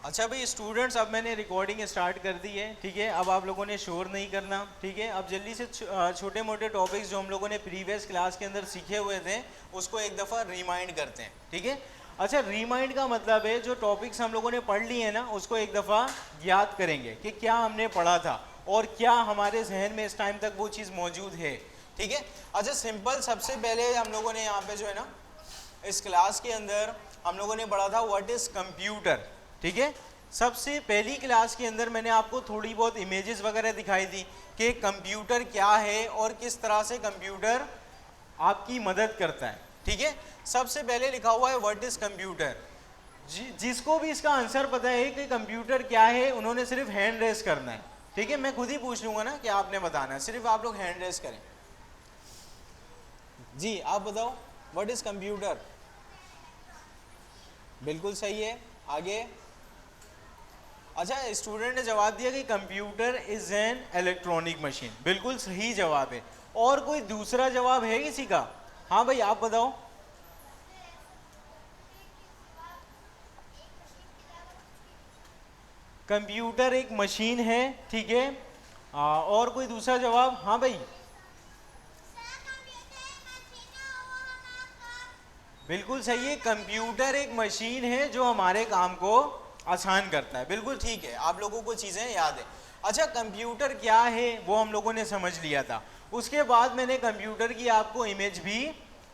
अच्छा भाई स्टूडेंट्स, अब मैंने रिकॉर्डिंग स्टार्ट कर दी है, ठीक है। अब आप लोगों ने शोर नहीं करना, ठीक है। अब जल्दी से छोटे मोटे टॉपिक्स जो हम लोगों ने प्रीवियस क्लास के अंदर सीखे हुए थे उसको एक दफ़ा रिमाइंड करते हैं, ठीक है। अच्छा, रिमाइंड का मतलब है जो टॉपिक्स हम लोगों ने पढ़ लिए हैं ना उसको एक दफ़ा याद करेंगे कि क्या हमने पढ़ा था और क्या हमारे जहन में इस टाइम तक वो चीज़ मौजूद है, ठीक है। अच्छा सिंपल, सबसे पहले हम लोगों ने यहाँ पे जो है ना इस क्लास के अंदर हम लोगों ने पढ़ा था व्हाट इज़ कंप्यूटर, ठीक है। सबसे पहली क्लास के अंदर मैंने आपको थोड़ी बहुत इमेजेस वगैरह दिखाई थी कि कंप्यूटर क्या है और किस तरह से कंप्यूटर आपकी मदद करता है, ठीक है। सबसे पहले लिखा हुआ है व्हाट इज़ कंप्यूटर। जिसको भी इसका आंसर पता है कि कंप्यूटर क्या है उन्होंने सिर्फ हैंड रेस करना है, ठीक है। मैं खुद ही पूछ लूँगा ना कि आपने बताना है, सिर्फ आप लोग हैंड रेस करें। जी आप बताओ व्हाट इज़ कंप्यूटर। बिल्कुल सही है, आगे। अच्छा, स्टूडेंट ने जवाब दिया कि computer is an electronic machine, बिल्कुल सही जवाब है। और कोई दूसरा जवाब है किसी का? हाँ भाई आप बताओ। कंप्यूटर एक मशीन है, ठीक है। और कोई दूसरा जवाब? हाँ भाई बिल्कुल सही है, कंप्यूटर एक मशीन है जो हमारे काम को आसान करता है, बिल्कुल ठीक है। आप लोगों को चीज़ें याद है। अच्छा, कंप्यूटर क्या है वो हम लोगों ने समझ लिया था। उसके बाद मैंने कंप्यूटर की आपको इमेज भी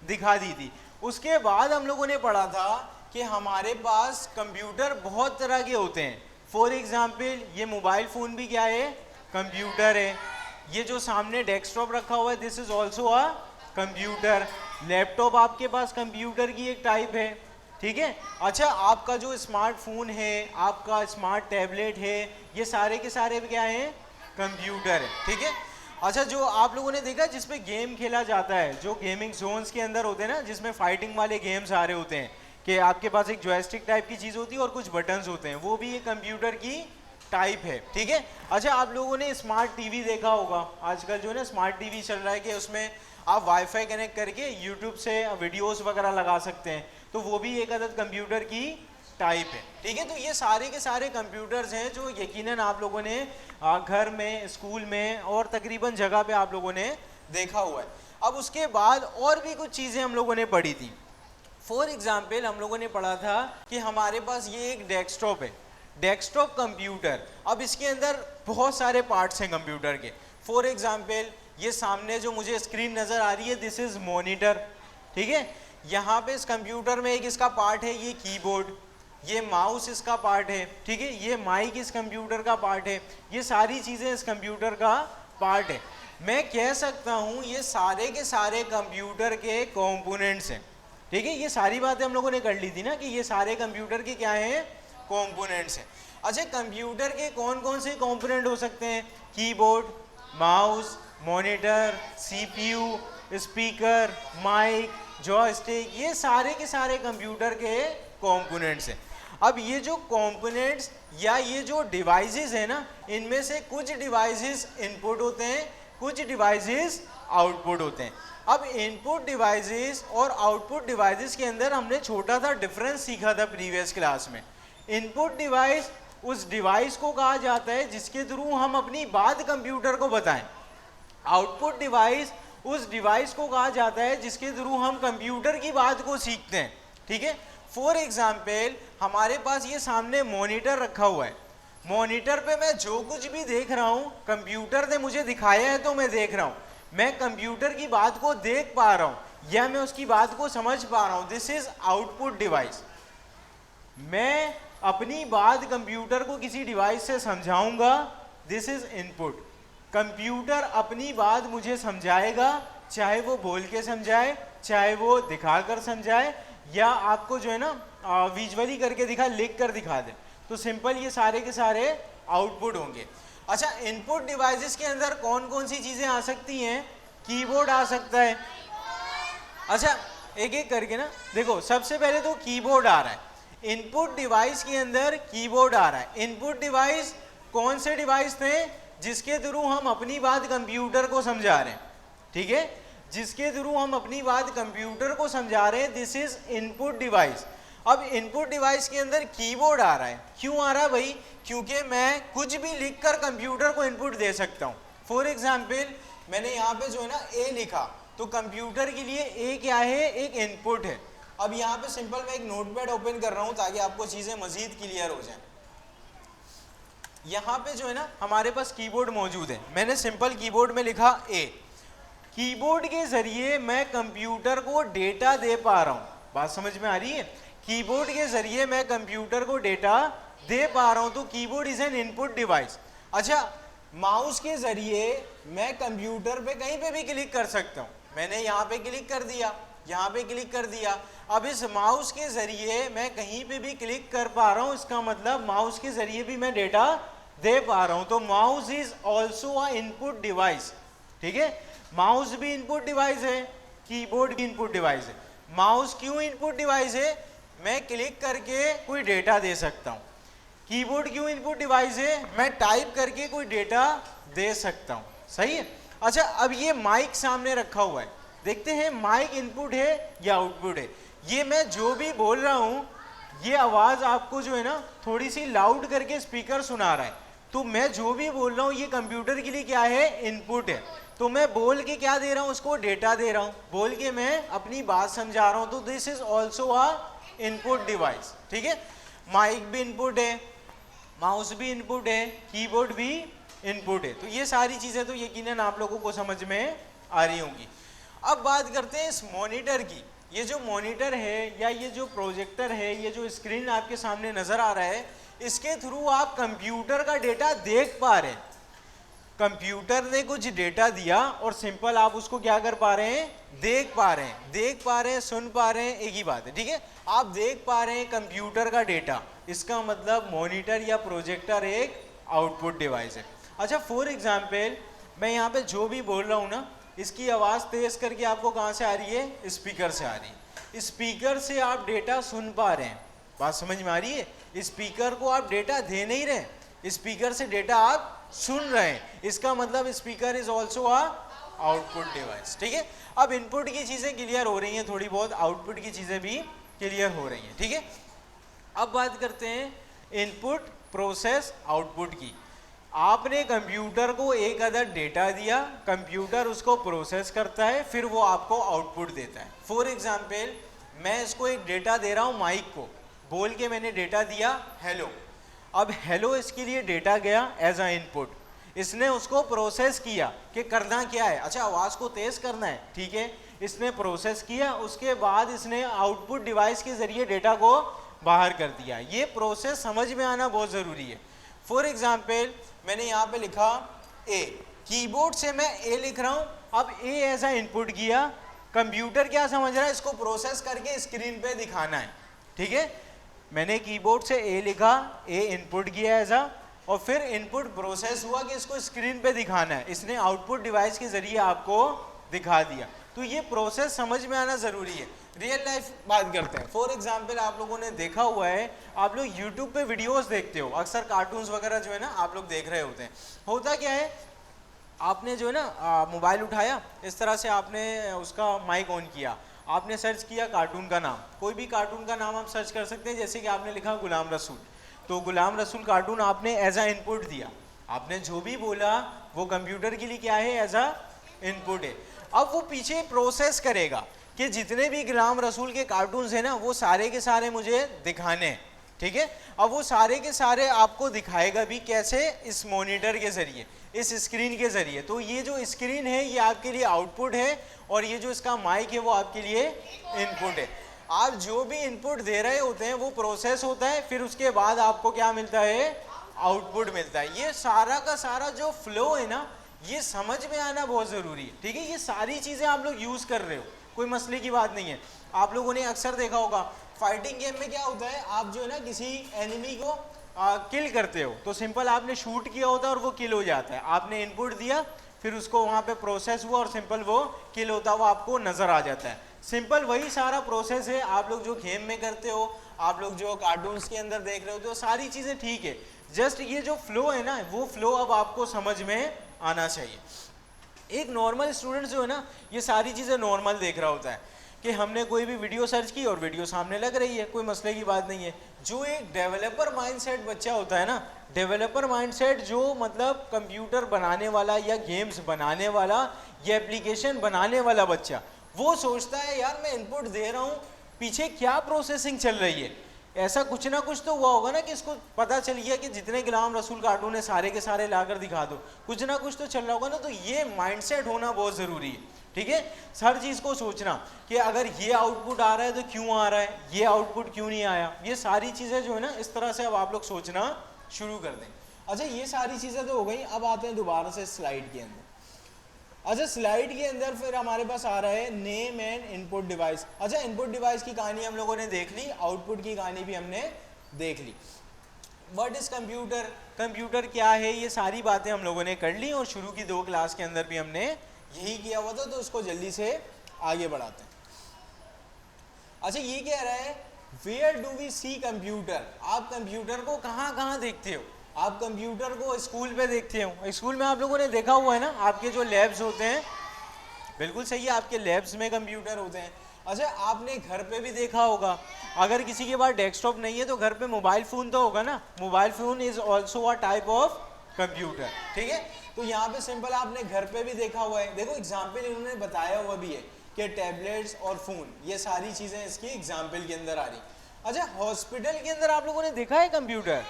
दिखा दी थी। उसके बाद हम लोगों ने पढ़ा था कि हमारे पास कंप्यूटर बहुत तरह के होते हैं। फॉर एग्जाम्पल ये मोबाइल फ़ोन भी क्या है? कंप्यूटर है। ये जो सामने डेस्कटॉप रखा हुआ है this is also a computer. Laptop आपके पास कंप्यूटर की एक टाइप है, ठीक है। अच्छा, आपका जो स्मार्टफोन है, आपका स्मार्ट टैबलेट है, ये सारे के सारे क्या हैं? कंप्यूटर है, ठीक है। अच्छा, जो आप लोगों ने देखा जिसपे गेम खेला जाता है, जो गेमिंग जोन्स के अंदर होते हैं ना, जिसमें फाइटिंग वाले गेम्स आ रहे होते हैं कि आपके पास एक जॉयस्टिक टाइप की चीज़ होती है और कुछ बटन्स होते हैं, वो भी एक कंप्यूटर की टाइप है, ठीक है। अच्छा, आप लोगों ने स्मार्ट टीवी देखा होगा, आजकल जो है ना स्मार्ट टीवी चल रहा है कि उसमें आप वाईफाई कनेक्ट करके यूट्यूब से वीडियोस वगैरह लगा सकते हैं, तो वो भी एक अदद कंप्यूटर की टाइप है, ठीक है। तो ये सारे के सारे कंप्यूटर्स हैं जो यकीनन आप लोगों ने घर में, स्कूल में और तकरीबन जगह पे आप लोगों ने देखा हुआ है। अब उसके बाद और भी कुछ चीज़ें हम लोगों ने पढ़ी थी। फॉर एग्जाम्पल हम लोगों ने पढ़ा था कि हमारे पास ये एक डेस्कटॉप है, डेस्कटॉप कंप्यूटर। अब इसके अंदर बहुत सारे पार्ट्स हैं कंप्यूटर के। फॉर एग्जाम्पल ये सामने जो मुझे स्क्रीन नज़र आ रही है दिस इज़ मॉनिटर, ठीक है। यहाँ पे इस कंप्यूटर में एक इसका पार्ट है ये कीबोर्ड, ये माउस इसका पार्ट है, ठीक है। ये माइक इस कंप्यूटर का पार्ट है, ये सारी चीज़ें इस कंप्यूटर का पार्ट है। मैं कह सकता हूँ ये सारे के सारे कंप्यूटर के कंपोनेंट्स हैं, ठीक है। ये सारी बातें हम लोगों ने कर ली थी ना कि ये सारे कंप्यूटर के क्या हैं? कंपोनेंट्स हैं। अच्छा, कंप्यूटर के कौन कौन से कंपोनेंट हो सकते हैं? Keyboard, mouse, monitor, CPU, speaker, mic, joystick, ये सारे के सारे कंप्यूटर के कंपोनेंट्स हैं। अब ये जो कंपोनेंट्स या ये जो डिवाइसेस है ना, इनमें से कुछ डिवाइसेस इनपुट होते हैं, कुछ डिवाइसेस आउटपुट होते हैं। अब इनपुट डिवाइसेस और आउटपुट डिवाइसेस के अंदर हमने छोटा सा डिफरेंस सीखा था प्रीवियस क्लास में। इनपुट डिवाइस उस डिवाइस को कहा जाता है जिसके थ्रू हम अपनी बात कंप्यूटर को बताएं। आउटपुट डिवाइस उस डिवाइस को कहा जाता है जिसके थ्रू हम कंप्यूटर की बात को सीखते हैं, ठीक है। फॉर एग्जाम्पल हमारे पास ये सामने मॉनिटर रखा हुआ है, मॉनिटर पे मैं जो कुछ भी देख रहा हूँ कंप्यूटर ने मुझे दिखाया है तो मैं देख रहा हूँ, मैं कंप्यूटर की बात को देख पा रहा हूँ या मैं उसकी बात को समझ पा रहा हूँ, दिस इज आउटपुट डिवाइस। मैं अपनी बात कंप्यूटर को किसी डिवाइस से समझाऊंगा, दिस इज इनपुट। कंप्यूटर अपनी बात मुझे समझाएगा, चाहे वो बोल के समझाए, चाहे वो दिखाकर समझाए, या आपको जो है ना विजुअली करके दिखा, लिख कर दिखा दे। तो सिंपल ये सारे के सारे आउटपुट होंगे। अच्छा, इनपुट डिवाइसेस के अंदर कौन कौन सी चीज़ें आ सकती हैं? कीबोर्ड आ सकता है। अच्छा, एक एक करके ना देखो, सबसे पहले तो कीबोर्ड आ रहा है, इनपुट डिवाइस के अंदर कीबोर्ड आ रहा है। इनपुट डिवाइस कौन से डिवाइस थे? जिसके थ्रू हम अपनी बात कंप्यूटर को समझा रहे हैं, ठीक है, जिसके थ्रू हम अपनी बात कंप्यूटर को समझा रहे हैं, दिस इज इनपुट डिवाइस। अब इनपुट डिवाइस के अंदर कीबोर्ड आ रहा है, क्यों आ रहा है भाई? क्योंकि मैं कुछ भी लिखकर कंप्यूटर को इनपुट दे सकता हूँ। फॉर एग्जाम्पल मैंने यहाँ पे जो है ना ए लिखा, तो कंप्यूटर के लिए ए क्या है? एक इनपुट है। अब यहाँ पे सिंपल मैं एक नोटपैड ओपन कर रहा हूँ ताकि आपको चीज़ें मजीद क्लियर हो जाएं। यहाँ पे जो है ना हमारे पास कीबोर्ड मौजूद है, मैंने सिंपल कीबोर्ड में लिखा ए। कीबोर्ड के जरिए मैं कंप्यूटर को डेटा दे पा रहा हूँ, बात समझ में आ रही है? कीबोर्ड के जरिए मैं कंप्यूटर को डेटा दे पा रहा हूँ, तो keyboard is an input device. अच्छा, माउस के जरिए मैं कंप्यूटर पे कहीं पे भी क्लिक कर सकता हूँ। मैंने यहाँ पे क्लिक कर दिया, यहाँ पे क्लिक कर दिया। अब इस माउस के जरिए मैं कहीं पे भी क्लिक कर पा रहा हूँ, इसका मतलब माउस के जरिए भी मैं डेटा दे पा रहा हूँ। तो mouse is also a input device, ठीक है? माउस भी इनपुट डिवाइस है, कीबोर्ड भी इनपुट डिवाइस है। माउस क्यों इनपुट डिवाइस है? मैं क्लिक करके कोई डेटा दे सकता हूँ। कीबोर्ड क्यों इनपुट डिवाइस है? मैं टाइप करके कोई डेटा दे सकता हूँ, सही है? अच्छा, अब ये माइक सामने रखा हुआ है, देखते हैं माइक इनपुट है या आउटपुट है। ये मैं जो भी बोल रहा हूँ, ये आवाज़ आपको जो है ना थोड़ी सी लाउड करके स्पीकर सुना रहा है, तो मैं जो भी बोल रहा हूँ ये कंप्यूटर के लिए क्या है? इनपुट है। तो मैं बोल के क्या दे रहा हूँ? उसको डेटा दे रहा हूँ, बोल के मैं अपनी बात समझा रहा हूँ, तो this is also a input device, ठीक है? माइक भी इनपुट है, माउस भी इनपुट है, कीबोर्ड भी इनपुट है। तो ये सारी चीज़ें तो यकीनन आप लोगों को समझ में आ रही होंगी। अब बात करते हैं इस मॉनिटर की। ये जो मॉनिटर है या ये जो प्रोजेक्टर है, ये जो स्क्रीन आपके सामने नज़र आ रहा है, इसके थ्रू आप कंप्यूटर का डेटा देख पा रहे हैं। कंप्यूटर ने कुछ डेटा दिया और सिंपल आप उसको क्या कर पा रहे हैं? देख पा रहे हैं। देख पा रहे हैं, सुन पा रहे हैं, एक ही बात है, ठीक है? आप देख पा रहे हैं कंप्यूटर का डेटा, इसका मतलब मॉनिटर या प्रोजेक्टर एक आउटपुट डिवाइस है। अच्छा, फॉर एग्जाम्पल मैं यहाँ पे जो भी बोल रहा हूँ ना, इसकी आवाज़ तेज करके आपको कहाँ से आ रही है? स्पीकर से आ रही है। स्पीकर से आप डेटा सुन पा रहे हैं, बात समझ में आ रही है? स्पीकर को आप डेटा दे नहीं रहे, स्पीकर से डेटा आप सुन रहे हैं, इसका मतलब speaker is also a output device, ठीक है? अब इनपुट की चीज़ें क्लियर हो रही हैं थोड़ी बहुत, आउटपुट की चीज़ें भी क्लियर हो रही हैं, ठीक है? अब बात करते हैं इनपुट प्रोसेस आउटपुट की। आपने कंप्यूटर को एक अदर डेटा दिया, कंप्यूटर उसको प्रोसेस करता है, फिर वो आपको आउटपुट देता है। फॉर एग्जाम्पल मैं इसको एक डेटा दे रहा हूँ, माइक को बोल के मैंने डेटा दिया हेलो। अब हेलो इसके लिए डेटा गया एज अ इनपुट, इसने उसको प्रोसेस किया कि करना क्या है। अच्छा, आवाज़ को तेज़ करना है, ठीक है? इसने प्रोसेस किया, उसके बाद इसने आउटपुट डिवाइस के ज़रिए डेटा को बाहर कर दिया। ये प्रोसेस समझ में आना बहुत ज़रूरी है। फॉर एग्जाम्पल मैंने यहाँ पे लिखा ए, कीबोर्ड से मैं ए लिख रहा हूँ, अब ए एज अ इनपुट किया, कंप्यूटर क्या समझ रहा है? इसको प्रोसेस करके स्क्रीन पे दिखाना है, ठीक है? मैंने कीबोर्ड से ए लिखा, ए इनपुट किया ऐसा, और फिर इनपुट प्रोसेस हुआ कि इसको स्क्रीन पे दिखाना है, इसने आउटपुट डिवाइस के ज़रिए आपको दिखा दिया। तो ये प्रोसेस समझ में आना ज़रूरी है। रियल लाइफ बात करते हैं। फॉर एग्जांपल आप लोगों ने देखा हुआ है, आप लोग यूट्यूब पे वीडियोस देखते हो, अक्सर कार्टून्स वगैरह जो है ना आप लोग देख रहे होते हैं। होता क्या है, आपने जो है ना मोबाइल उठाया, इस तरह से आपने उसका माइक ऑन किया, आपने सर्च किया कार्टून का नाम, कोई भी कार्टून का नाम आप सर्च कर सकते हैं, जैसे कि आपने लिखा गुलाम रसूल, तो गुलाम रसूल कार्टून आपने एज अ इनपुट दिया, आपने जो भी बोला वो कंप्यूटर के लिए क्या है? एज अ इनपुट है। अब वो पीछे प्रोसेस करेगा कि जितने भी गुलाम रसूल के कार्टून्स हैं ना, वो सारे के सारे मुझे दिखाने हैं, ठीक है? अब वो सारे के सारे आपको दिखाएगा भी कैसे? इस मॉनिटर के ज़रिए, इस स्क्रीन के ज़रिए। तो ये जो स्क्रीन है ये आपके लिए आउटपुट है, और ये जो इसका माइक है वो आपके लिए इनपुट है। आप जो भी इनपुट दे रहे होते हैं वो प्रोसेस होता है, फिर उसके बाद आपको क्या मिलता है? आउटपुट मिलता है। ये सारा का सारा जो फ्लो है ना, ये समझ में आना बहुत ज़रूरी है, ठीक है? ये सारी चीज़ें आप लोग यूज़ कर रहे हो, कोई मसले की बात नहीं है। आप लोगों ने अक्सर देखा होगा फाइटिंग गेम में क्या होता है, आप जो है ना किसी एनिमी को किल करते हो, तो सिंपल आपने शूट किया होता है और वो किल हो जाता है, आपने इनपुट दिया, फिर उसको वहाँ पे प्रोसेस हुआ और सिंपल वो किल होता हुआ आपको नज़र आ जाता है। सिंपल वही सारा प्रोसेस है आप लोग जो गेम में करते हो, आप लोग जो कार्टून्स के अंदर देख रहे हो, तो सारी चीज़ें ठीक है, जस्ट ये जो फ्लो है ना, वो फ्लो अब आपको समझ में आना चाहिए। एक नॉर्मल स्टूडेंट जो है ना, ये सारी चीज़ें नॉर्मल देख रहा होता है, कि हमने कोई भी वीडियो सर्च की और वीडियो सामने लग रही है, कोई मसले की बात नहीं है। जो एक डेवलपर माइंडसेट बच्चा होता है ना, डेवलपर माइंडसेट जो मतलब कंप्यूटर बनाने वाला या गेम्स बनाने वाला या एप्लीकेशन बनाने वाला बच्चा, वो सोचता है यार मैं इनपुट दे रहा हूँ, पीछे क्या प्रोसेसिंग चल रही है, ऐसा कुछ ना कुछ तो हुआ होगा ना कि इसको पता चल गया कि जितने गुलाम रसूल कार्टून है सारे के सारे लाकर दिखा दो, कुछ ना कुछ तो चल रहा होगा ना। तो ये माइंडसेट होना बहुत ज़रूरी है, ठीक है। हर चीज़ को सोचना कि अगर ये आउटपुट आ रहा है तो क्यों आ रहा है, ये आउटपुट क्यों नहीं आया, ये सारी चीज़ें जो है ना इस तरह से अब आप लोग सोचना शुरू कर दें। अच्छा, ये सारी चीज़ें तो हो गई। अब आते हैं दोबारा से स्लाइड के अंदर। अच्छा, स्लाइड के अंदर फिर हमारे पास आ रहा है नेम एंड इनपुट डिवाइस। अच्छा, इनपुट डिवाइस की कहानी हम लोगों ने देख ली, आउटपुट की कहानी भी हमने देख ली। व्हाट इज कंप्यूटर, कंप्यूटर क्या है, ये सारी बातें हम लोगों ने कर ली और शुरू की 2 क्लास के अंदर भी हमने यही किया हुआ था, तो उसको जल्दी से आगे बढ़ाते हैं। अच्छा, ये कह रहा है where do we see computer, आप कंप्यूटर को कहाँ कहाँ देखते हो। आप कंप्यूटर को स्कूल पे देखते हो, स्कूल में आप लोगों ने देखा हुआ है ना, आपके जो लैब्स होते हैं, बिल्कुल सही है, आपके लैब्स में कंप्यूटर होते हैं। अच्छा, आपने घर पे भी देखा होगा, अगर किसी के पास डेस्कटॉप नहीं है तो घर पे मोबाइल फ़ोन तो होगा ना, mobile phone is also a type of computer, ठीक है। तो यहाँ पे सिंपल आपने घर पे भी देखा हुआ है। देखो एग्जाम्पल इन्होंने बताया हुआ भी है कि टैबलेट्स और फ़ोन, ये सारी चीज़ें इसकी एग्जाम्पल के अंदर आ रही। अच्छा, हॉस्पिटल के अंदर आप लोगों ने देखा है कंप्यूटर।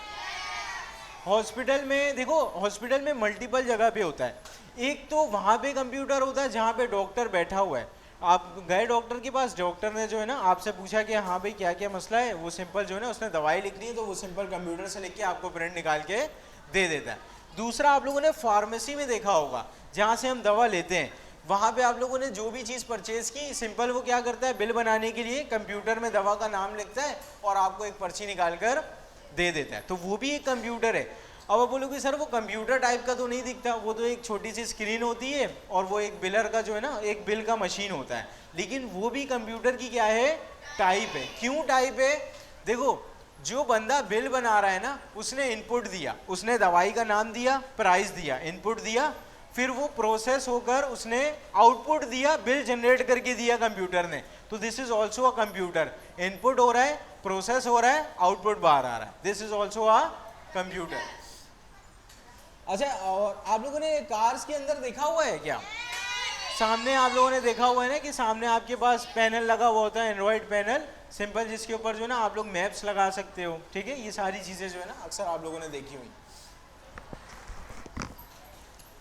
हॉस्पिटल में देखो, हॉस्पिटल में मल्टीपल जगह पे होता है। एक तो वहाँ पे कंप्यूटर होता है जहाँ पे डॉक्टर बैठा हुआ है, आप गए डॉक्टर के पास, डॉक्टर ने जो है ना आपसे पूछा कि हाँ भाई क्या क्या मसला है, वो सिंपल जो है ना उसने दवाई लिखनी है तो वो सिंपल कंप्यूटर से लिख के आपको प्रिंट निकाल के दे देता है। दूसरा आप लोगों ने फार्मेसी में देखा होगा, जहाँ से हम दवा लेते हैं, वहाँ पे आप लोगों ने जो भी चीज़ परचेज की, सिंपल वो क्या करता है, बिल बनाने के लिए कंप्यूटर में दवा का नाम लिखता है और आपको एक पर्ची निकाल कर दे देता है, तो वो भी एक कंप्यूटर है। अब आप बोलोगे सर वो कंप्यूटर टाइप का तो नहीं दिखता, वो तो एक छोटी सी स्क्रीन होती है और वो एक बिलर का जो है ना एक बिल का मशीन होता है, लेकिन वो भी कंप्यूटर की क्या है, टाइप है। क्यों टाइप है, देखो जो बंदा बिल बना रहा है ना, उसने इनपुट दिया, उसने दवाई का नाम दिया, प्राइस दिया, इनपुट दिया, फिर वो प्रोसेस होकर उसने आउटपुट दिया, बिल जनरेट करके दिया कंप्यूटर ने, तो this is also a computer. Input हो रहा है, प्रोसेस हो रहा है, आउटपुट बाहर आ रहा है, this is also a computer. अच्छा, और आप लोगों ने कार्स के अंदर देखा हुआ है क्या, सामने आप लोगों ने देखा हुआ है ना कि सामने आपके पास पैनल लगा हुआ होता है, एंड्रॉइड पैनल सिंपल, जिसके ऊपर जो है ना आप लोग मैप्स लगा सकते हो, ठीक है। ये सारी चीज़ें जो है ना अक्सर आप लोगों ने देखी हुई।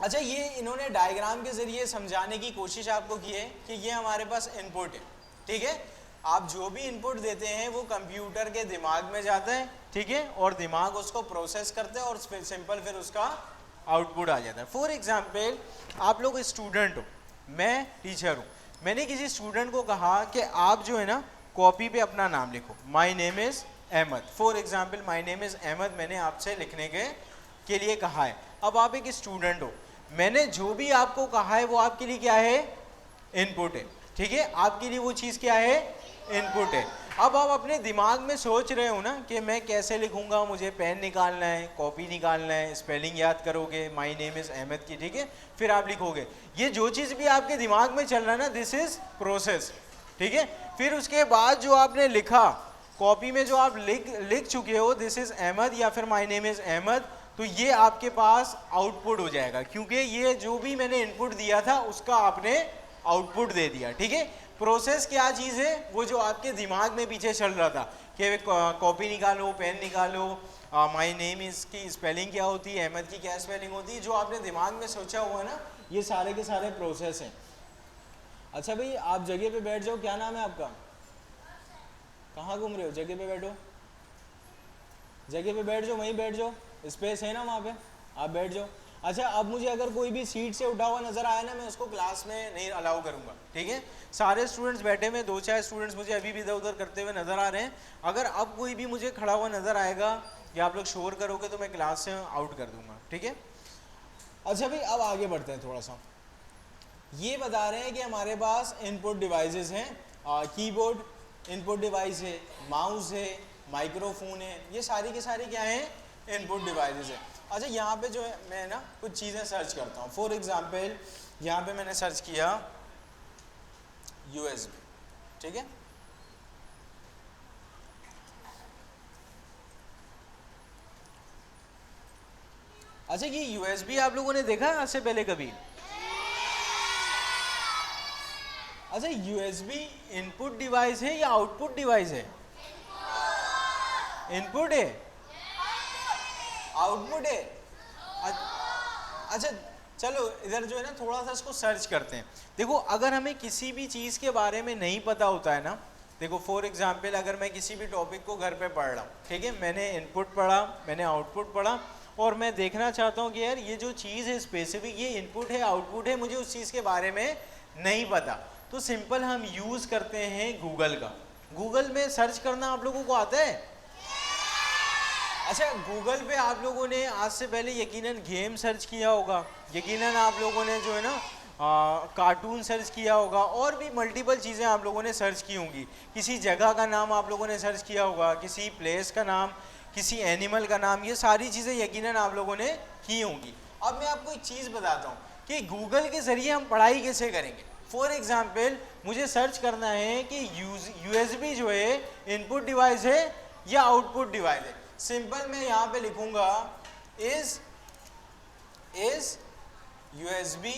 अच्छा, ये इन्होंने डायग्राम के ज़रिए समझाने की कोशिश आपको की है कि ये हमारे पास इनपुट है, ठीक है। आप जो भी इनपुट देते हैं वो कंप्यूटर के दिमाग में जाता है, ठीक है, और दिमाग उसको प्रोसेस करते हैं और सिंपल फिर उसका आउटपुट आ जाता है। फॉर एग्जाम्पल, आप लोग स्टूडेंट हो, मैं टीचर हूँ, मैंने किसी स्टूडेंट को कहा कि आप जो है ना कॉपी पे अपना नाम लिखो, my name is Ahmad, for example my name is Ahmad मैंने आपसे लिखने के लिए कहा है। अब आप एक स्टूडेंट हो, मैंने जो भी आपको कहा है वो आपके लिए क्या है, इनपुट है, ठीक है, आपके लिए वो चीज़ क्या है, इनपुट है। अब आप अपने दिमाग में सोच रहे हो ना कि मैं कैसे लिखूंगा, मुझे पेन निकालना है, कॉपी निकालना है, स्पेलिंग याद करोगे माई नेम इज़ अहमद की, ठीक है, फिर आप लिखोगे। ये जो चीज़ भी आपके दिमाग में चल रहा है ना, दिस इज़ प्रोसेस, ठीक है। फिर उसके बाद जो आपने लिखा कॉपी में, जो आप लिख चुके हो दिस इज़ अहमद या फिर माई नेम इज़ अहमद, तो ये आपके पास आउटपुट हो जाएगा, क्योंकि ये जो भी मैंने इनपुट दिया था उसका आपने आउटपुट दे दिया, ठीक है। प्रोसेस क्या चीज़ है, वो जो आपके दिमाग में पीछे चल रहा था कि कॉपी निकालो, पेन निकालो, माई नेम इज़ की स्पेलिंग क्या होती है, अहमद की क्या स्पेलिंग होती है, जो आपने दिमाग में सोचा हुआ है ना, ये सारे के सारे प्रोसेस हैं। अच्छा भाई, आप जगह पे बैठ जाओ, क्या नाम है आपका, कहाँ घूम रहे हो, जगह पे बैठो, जगह पे बैठ जाओ, वहीं बैठ जाओ, स्पेस है ना वहाँ पे, आप बैठ जाओ। अच्छा, अब मुझे अगर कोई भी सीट से उठा हुआ नज़र आया ना, मैं उसको क्लास में नहीं अलाउ करूँगा, ठीक है। सारे स्टूडेंट्स बैठे हुए, 2-4 स्टूडेंट्स मुझे अभी भी इधर उधर करते हुए नज़र आ रहे हैं, अगर अब कोई भी मुझे खड़ा हुआ नज़र आएगा या आप लोग शोर करोगे तो मैं क्लास से आउट कर दूँगा, ठीक है। अच्छा भाई, अब आगे बढ़ते हैं थोड़ा सा। ये बता रहे हैं कि हमारे पास इनपुट डिवाइसेस हैं, कीबोर्ड इनपुट डिवाइस है, माउस है, माइक्रोफोन है, ये सारी के सारी क्या हैं, इनपुट डिवाइसेस है। अच्छा, यहाँ पे जो है मैं ना कुछ चीज़ें सर्च करता हूँ। फॉर एग्जांपल यहाँ पे मैंने सर्च किया USB, ठीक है। अच्छा, ये यूएसबी आप लोगों ने देखा है आज से पहले कभी? अच्छा, यूएसबी इनपुट डिवाइस है या आउटपुट डिवाइस है? इनपुट है, आउटपुट है। अच्छा चलो इधर जो है ना थोड़ा सा इसको सर्च करते हैं। देखो अगर हमें किसी भी चीज़ के बारे में नहीं पता होता है ना, देखो फॉर एग्जांपल अगर मैं किसी भी टॉपिक को घर पे पढ़ रहा हूँ, ठीक है, मैंने इनपुट पढ़ा, मैंने आउटपुट पढ़ा, और मैं देखना चाहता हूँ कि यार ये जो चीज़ है स्पेसिफिक, ये इनपुट है आउटपुट है, मुझे उस चीज़ के बारे में नहीं पता, तो सिंपल हम यूज़ करते हैं गूगल का। गूगल में सर्च करना आप लोगों को आता है? अच्छा, गूगल पे आप लोगों ने आज से पहले यकीनन गेम सर्च किया होगा, यकीनन आप लोगों ने जो है ना कार्टून सर्च किया होगा, और भी मल्टीपल चीज़ें आप लोगों ने सर्च की होंगी। किसी जगह का नाम आप लोगों ने सर्च किया होगा, किसी प्लेस का नाम, किसी एनिमल का नाम, ये सारी चीज़ें यकीनन आप लोगों ने की होंगी। अब मैं आपको एक चीज़ बताता हूँ कि गूगल के ज़रिए हम पढ़ाई कैसे करेंगे। फॉर एग्जाम्पल मुझे सर्च करना है कि यूएसबी जो है इनपुट डिवाइस है या आउटपुट डिवाइस है। सिंपल मैं यहाँ पे लिखूंगा इज यूएसबी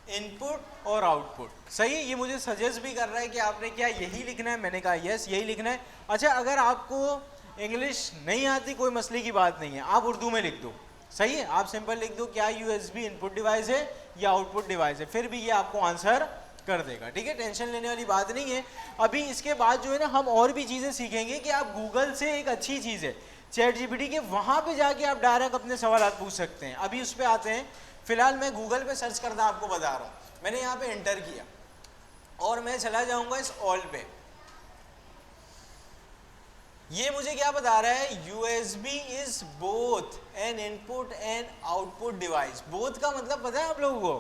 इनपुट और आउटपुट। सही है, ये मुझे सजेस्ट भी कर रहा है कि आपने क्या यही लिखना है, मैंने कहा यस यही लिखना है। अच्छा, अगर आपको इंग्लिश नहीं आती कोई मसले की बात नहीं है, आप उर्दू में लिख दो, सही है, आप सिंपल लिख दो क्या यूएसबी इनपुट डिवाइस है या आउटपुट डिवाइस है, फिर भी ये आपको आंसर कर देगा, ठीक है, टेंशन लेने वाली बात नहीं है। अभी इसके बाद जो है ना हम और भी चीज़ें सीखेंगे कि आप गूगल से, एक अच्छी चीज़ है चैट जीपीटी के, वहाँ पे जाके आप डायरेक्ट अपने सवाल पूछ सकते हैं। अभी उस पर आते हैं। फिलहाल मैं गूगल पे सर्च करना आपको बता रहा हूँ। मैंने यहाँ पे एंटर किया और मैं चला जाऊँगा इस ऑल पे। ये मुझे क्या बता रहा है, USB is both N input and output device. Both का मतलब पता है आप लोगों को?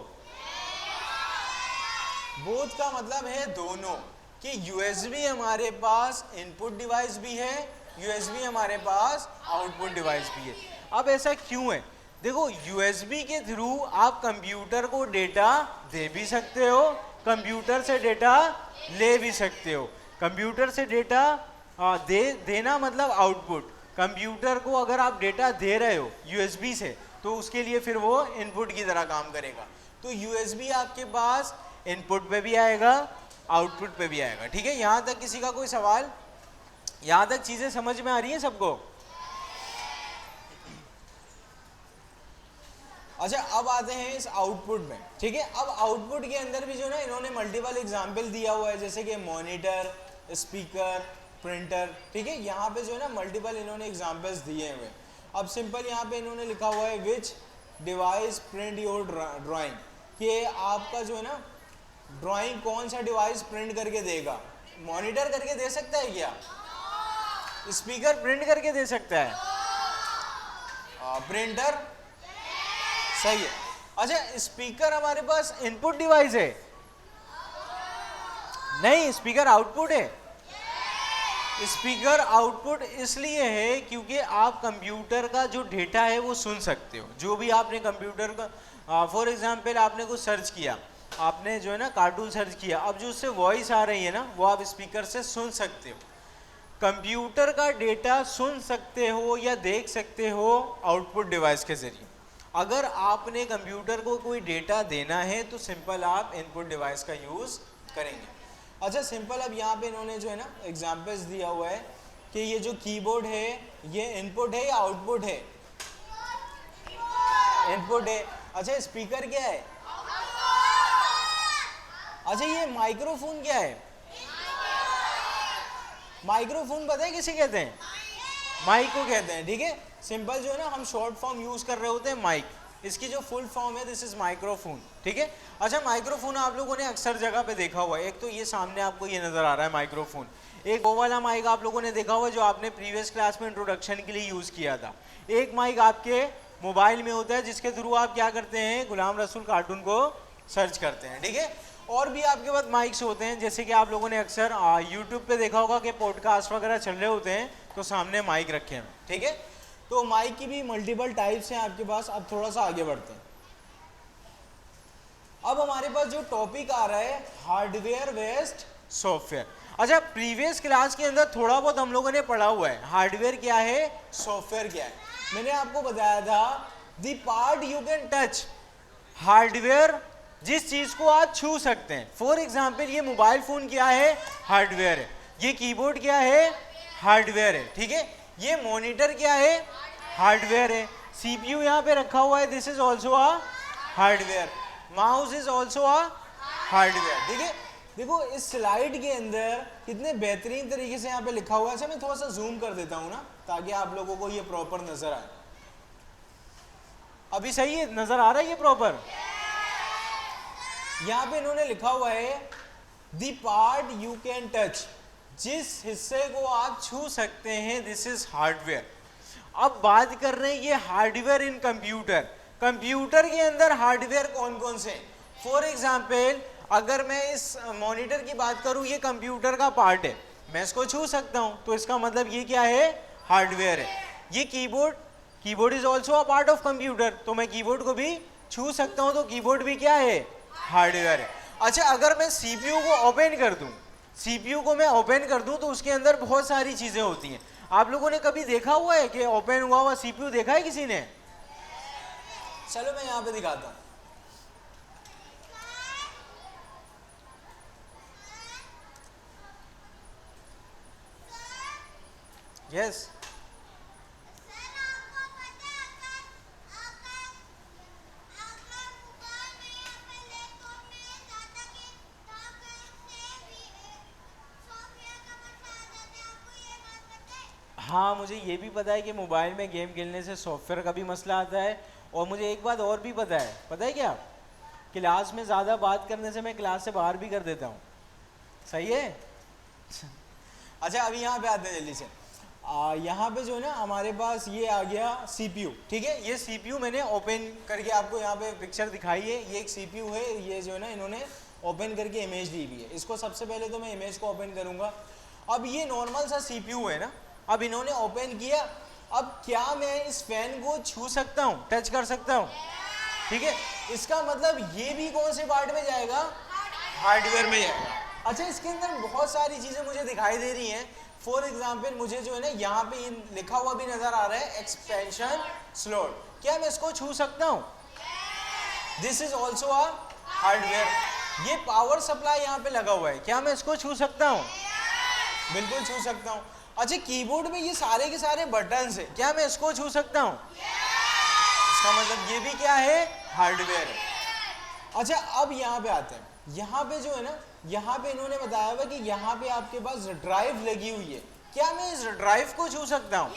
बोथ का मतलब है दोनों, कि यूएसबी हमारे पास इनपुट डिवाइस भी है, यूएसबी हमारे पास आउटपुट डिवाइस भी है। अब ऐसा क्यों है? देखो यूएसबी के थ्रू आप कंप्यूटर को डेटा दे भी सकते हो, कंप्यूटर से डेटा ले भी सकते हो। कंप्यूटर से डेटा देना मतलब आउटपुट। कंप्यूटर को अगर आप डेटा दे रहे हो यूएसबी से, तो उसके लिए फिर वो इनपुट की तरह काम करेगा। तो यूएसबी आपके पास इनपुट पे भी आएगा, आउटपुट पे भी आएगा, ठीक है। यहाँ तक किसी का कोई सवाल? यहाँ तक चीज़ें समझ में आ रही हैं सबको? अच्छा, अब आते हैं इस आउटपुट में, ठीक है। अब आउटपुट के अंदर भी जो ना इन्होंने मल्टीपल एग्जाम्पल दिया हुआ है, जैसे कि मॉनिटर, स्पीकर, प्रिंटर, ठीक है। यहाँ पे जो है ना मल्टीपल इन्होंने एग्जाम्पल्स दिए हुए। अब सिंपल यहाँ पे इन्होंने लिखा हुआ है विच डिवाइस प्रिंट योर ड्राइंग, कि आपका जो है ना ड्राइंग कौन सा डिवाइस प्रिंट करके देगा। मॉनिटर करके दे सकता है क्या? स्पीकर प्रिंट करके दे सकता है? प्रिंटर सही है। अच्छा, स्पीकर हमारे पास इनपुट डिवाइस है? नहीं, स्पीकर आउटपुट है। स्पीकर आउटपुट इसलिए है क्योंकि आप कंप्यूटर का जो डेटा है वो सुन सकते हो। जो भी आपने कंप्यूटर का फॉर एग्जांपल आपने कुछ सर्च किया, आपने जो है ना कार्टून सर्च किया, अब जो उससे वॉइस आ रही है ना वो आप स्पीकर से सुन सकते हो। कंप्यूटर का डेटा सुन सकते हो या देख सकते हो आउटपुट डिवाइस के जरिए। अगर आपने कंप्यूटर को कोई डेटा देना है तो सिंपल आप इनपुट डिवाइस का यूज़ करेंगे। अच्छा, सिंपल अब यहाँ पे इन्होंने जो है ना एग्जाम्पल्स दिया हुआ है कि ये जो कीबोर्ड है ये इनपुट है या आउटपुट है? इनपुट है। अच्छा, स्पीकर क्या है? अच्छा, ये माइक्रोफोन क्या है? माइक्रोफोन पता है किसे कहते हैं? माइक को कहते हैं, ठीक है। सिंपल जो है ना हम शॉर्ट फॉर्म यूज कर रहे होते हैं माइक, इसकी जो फुल फॉर्म है दिस इज माइक्रोफोन, ठीक है। अच्छा, माइक्रोफोन आप लोगों ने अक्सर जगह पे देखा हुआ है। एक तो ये सामने आपको ये नजर आ रहा है माइक्रोफोन, एक वो वाला माइक आप लोगों ने देखा हुआ जो आपने प्रीवियस क्लास में इंट्रोडक्शन के लिए यूज किया था। एक माइक आपके मोबाइल में होता है जिसके थ्रू आप क्या करते हैं, गुलाम रसूल कार्टून को सर्च करते हैं, ठीक है। और भी आपके पास माइक्स होते हैं, जैसे कि आप लोगों ने अक्सर यूट्यूब पे देखा होगा कि पॉडकास्ट वगैरह चल रहे होते हैं तो सामने माइक रखे हैं, ठीक है। तो माइक की भी मल्टीपल टाइप्स हैं आपके पास। अब थोड़ा सा आगे बढ़ते हैं। अब हमारे पास जो टॉपिक आ रहा है हार्डवेयर बेस्ड सॉफ्टवेयर। अच्छा, प्रीवियस क्लास के अंदर थोड़ा बहुत हम लोगों ने पढ़ा हुआ है हार्डवेयर क्या है, सॉफ्टवेयर क्या है। मैंने आपको बताया था the part you can touch, hardware जिस चीज को आप छू सकते हैं। फॉर एग्जाम्पल ये मोबाइल फोन क्या है, हार्डवेयर है। ये कीबोर्ड क्या है, हार्डवेयर है, ठीक है। ये मॉनिटर क्या है, हार्डवेयर है। सीपीयू यहाँ पे रखा हुआ है, this is also a hardware. Mouse is also a hardware, ठीक है। देखो इस स्लाइड के अंदर कितने बेहतरीन तरीके से यहाँ पे लिखा हुआ है। अच्छा मैं थोड़ा सा जूम कर देता हूँ ना, ताकि आप लोगों को ये प्रॉपर नजर आए। अभी सही है, नजर आ रहा है ये प्रॉपर। यहाँ पे इन्होंने लिखा हुआ है the part you can touch, जिस हिस्से को आप छू सकते हैं, दिस इज हार्डवेयर। अब बात कर रहे हैं ये हार्डवेयर इन कंप्यूटर। कंप्यूटर के अंदर हार्डवेयर कौन कौन से? फॉर एग्जाम्पल अगर मैं इस मॉनिटर की बात करूं, ये कंप्यूटर का पार्ट है, मैं इसको छू सकता हूं, तो इसका मतलब ये क्या है, हार्डवेयर है। ये keyboard, keyboard is also a part of computer, तो मैं कीबोर्ड को भी छू सकता हूं, तो कीबोर्ड भी क्या है, हार्डवेयर है। अच्छा अगर मैं सीपीयू को ओपन कर दूं, सीपीयू को मैं ओपन कर दूं, तो उसके अंदर बहुत सारी चीजें होती हैं। आप लोगों ने कभी देखा हुआ है कि ओपन हुआ हुआ सीपीयू देखा है किसी ने? चलो मैं यहाँ पे दिखाता हूँ। यस हाँ, मुझे ये भी पता है कि मोबाइल में गेम खेलने से सॉफ्टवेयर का भी मसला आता है। और मुझे एक बात और भी पता है क्या? क्लास में ज़्यादा बात करने से मैं क्लास से बाहर भी कर देता हूँ। सही है? अच्छा अभी यहाँ पे आते हैं जल्दी से। यहाँ पे जो है ना हमारे पास ये आ गया सीपीयू, ठीक है। ये सीपीयू मैंने ओपन करके आपको यहाँ पे पिक्चर दिखाई है। ये एक सीपीयू है, ये जो है ना इन्होंने ओपन करके इमेज दी हुई है। इसको सबसे पहले तो मैं इमेज को ओपन करूँगा। अब ये नॉर्मल सा सीपीयू है ना, अब इन्होंने ओपन किया। अब क्या मैं इस फैन को छू सकता हूँ, टच कर सकता हूँ, ठीक है। इसका मतलब ये भी कौन से पार्ट में जाएगा, हार्डवेयर में जाएगा। अच्छा इसके अंदर बहुत सारी चीजें मुझे दिखाई दे रही हैं। फॉर एग्जाम्पल मुझे जो है ना यहाँ पे लिखा हुआ भी नजर आ रहा है एक्सपेंशन स्लॉट, क्या मैं इसको छू सकता हूँ? This is also a hardware. ये पावर सप्लाई यहाँ पे लगा हुआ है, क्या मैं इसको छू सकता हूँ? बिल्कुल छू सकता हूँ। अच्छा कीबोर्ड में ये सारे के सारे बटन्स है, क्या मैं इसको छू सकता हूँ? इसका मतलब ये भी क्या है, हार्डवेयर है। अच्छा अब यहाँ पे आते हैं। यहाँ पे जो है ना, यहाँ पे इन्होंने बताया हुआ कि यहाँ पे आपके पास ड्राइव लगी हुई है, क्या मैं इस ड्राइव को छू सकता हूँ?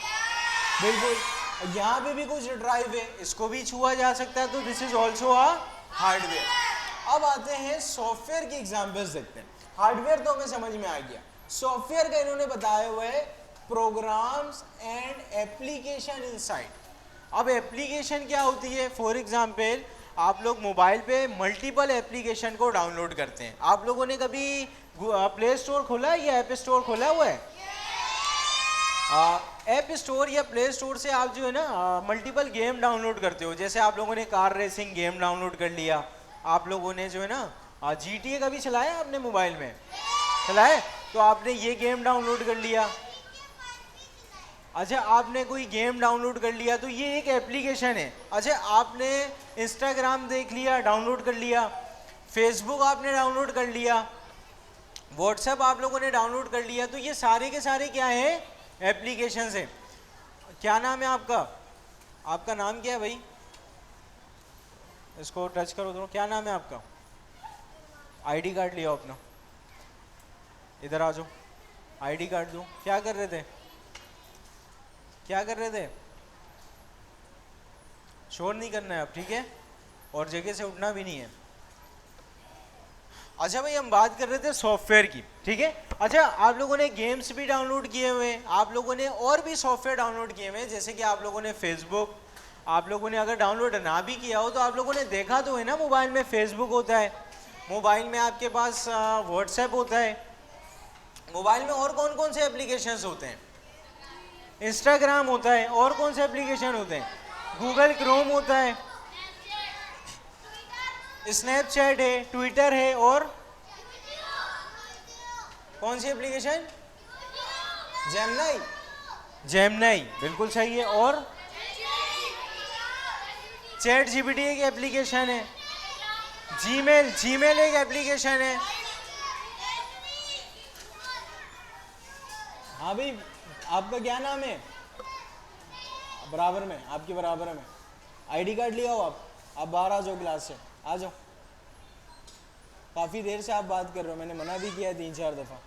बिल्कुल। यहाँ पे भी कुछ ड्राइव है, इसको भी छुआ जा सकता है, तो this is also a hardware. अब आते हैं सॉफ्टवेयर की एग्जाम्पल्स देखते हैं। हार्डवेयर तो हमें समझ में आ गया। सॉफ्टवेयर का इन्होंने बताया हुआ है प्रोग्राम्स एंड एप्लीकेशन इनसाइड। अब एप्लीकेशन क्या होती है? फॉर एग्जाम्पल आप लोग मोबाइल पे मल्टीपल एप्लीकेशन को डाउनलोड करते हैं। आप लोगों ने कभी प्ले स्टोर खोला है या ऐप स्टोर खोला हुआ है? ऐप स्टोर या प्ले स्टोर से आप जो है ना मल्टीपल गेम डाउनलोड करते हो। जैसे आप लोगों ने कार रेसिंग गेम डाउनलोड कर लिया, आप लोगों ने जो है ना GTA कभी चलाया आपने मोबाइल में? चलाया, तो आपने ये गेम डाउनलोड कर लिया। अच्छा आपने कोई गेम डाउनलोड कर लिया, तो ये एक एप्लीकेशन है। अच्छा आपने इंस्टाग्राम देख लिया, डाउनलोड कर लिया, फेसबुक आपने डाउनलोड कर लिया, व्हाट्सएप आप लोगों ने डाउनलोड कर लिया, तो ये सारे के सारे क्या है, एप्लीकेशंस है। क्या नाम है आपका? आपका नाम क्या है भाई? इसको टच करो दोनों, क्या नाम है आपका? आईडी कार्ड लिया अपना, इधर आ जाओ, आईडी कार्ड दो। क्या कर रहे थे, क्या कर रहे थे? शोर नहीं करना है अब, ठीक है, और जगह से उठना भी नहीं है। अच्छा भाई हम बात कर रहे थे सॉफ्टवेयर की, ठीक है। अच्छा आप लोगों ने गेम्स भी डाउनलोड किए हुए हैं, आप लोगों ने और भी सॉफ्टवेयर डाउनलोड किए हुए हैं, जैसे कि आप लोगों ने फेसबुक, आप लोगों ने अगर डाउनलोड ना भी किया हो तो आप लोगों ने देखा तो है ना, मोबाइल में फेसबुक होता है, मोबाइल में आपके पास व्हाट्सएप होता है, मोबाइल में और कौन कौन से एप्लीकेशंस होते हैं? इंस्टाग्राम होता है, और कौन से एप्लीकेशन होते हैं? गूगल क्रोम होता है, स्नैपचैट है, ट्विटर है, और कौन सी एप्लीकेशन? जेमिनी। जेमिनी बिल्कुल सही है। और चैट जीपीटी एक एप्लीकेशन है। जीमेल, जीमेल एक एप्लीकेशन है। हाँ भाई, आपका क्या नाम है? बराबर में, आपके बराबर में आईडी कार्ड लिया हो आप बाहर आ जाओ, क्लास से आ जाओ। काफ़ी देर से आप बात कर रहे हो, मैंने मना भी किया 3-4 दफ़ा।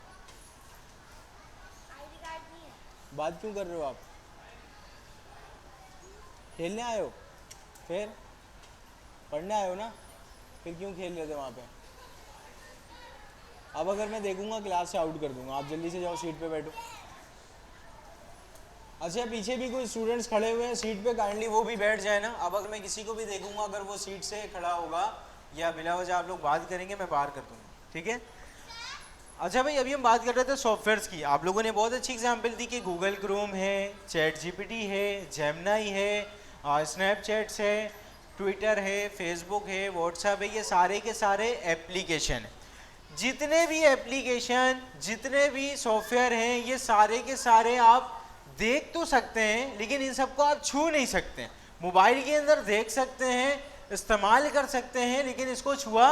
बात क्यों कर रहे हो आप? खेलने आए हो? फिर पढ़ने आए हो ना, फिर क्यों खेल रहे थे वहाँ पे? अब अगर मैं देखूंगा क्लास से आउट कर दूंगा। आप जल्दी से जाओ, सीट पे बैठो। अच्छा, पीछे भी कोई स्टूडेंट्स खड़े हुए हैं सीट पे, काइंडली वो भी बैठ जाए ना। अब अगर मैं किसी को भी देखूंगा अगर वो सीट से खड़ा होगा या बिला वजह आप लोग बात करेंगे, मैं बाहर कर दूंगा, ठीक है? अच्छा भाई, अभी हम बात कर रहे थे सॉफ्टवेयर्स की। आप लोगों ने बहुत अच्छी एग्जांपल दी कि गूगल क्रोम है, चैट जीपीटी है, जेमिनी है, स्नैपचैट्स है, ट्विटर है, फेसबुक है, व्हाट्सएप है, ये सारे के सारे एप्लीकेशन हैं। जितने भी एप्लीकेशन, जितने भी सॉफ्टवेयर हैं, ये सारे के सारे आप देख तो सकते हैं, लेकिन इन सबको आप छू नहीं सकते। मोबाइल के अंदर देख सकते हैं, इस्तेमाल कर सकते हैं, लेकिन इसको छुआ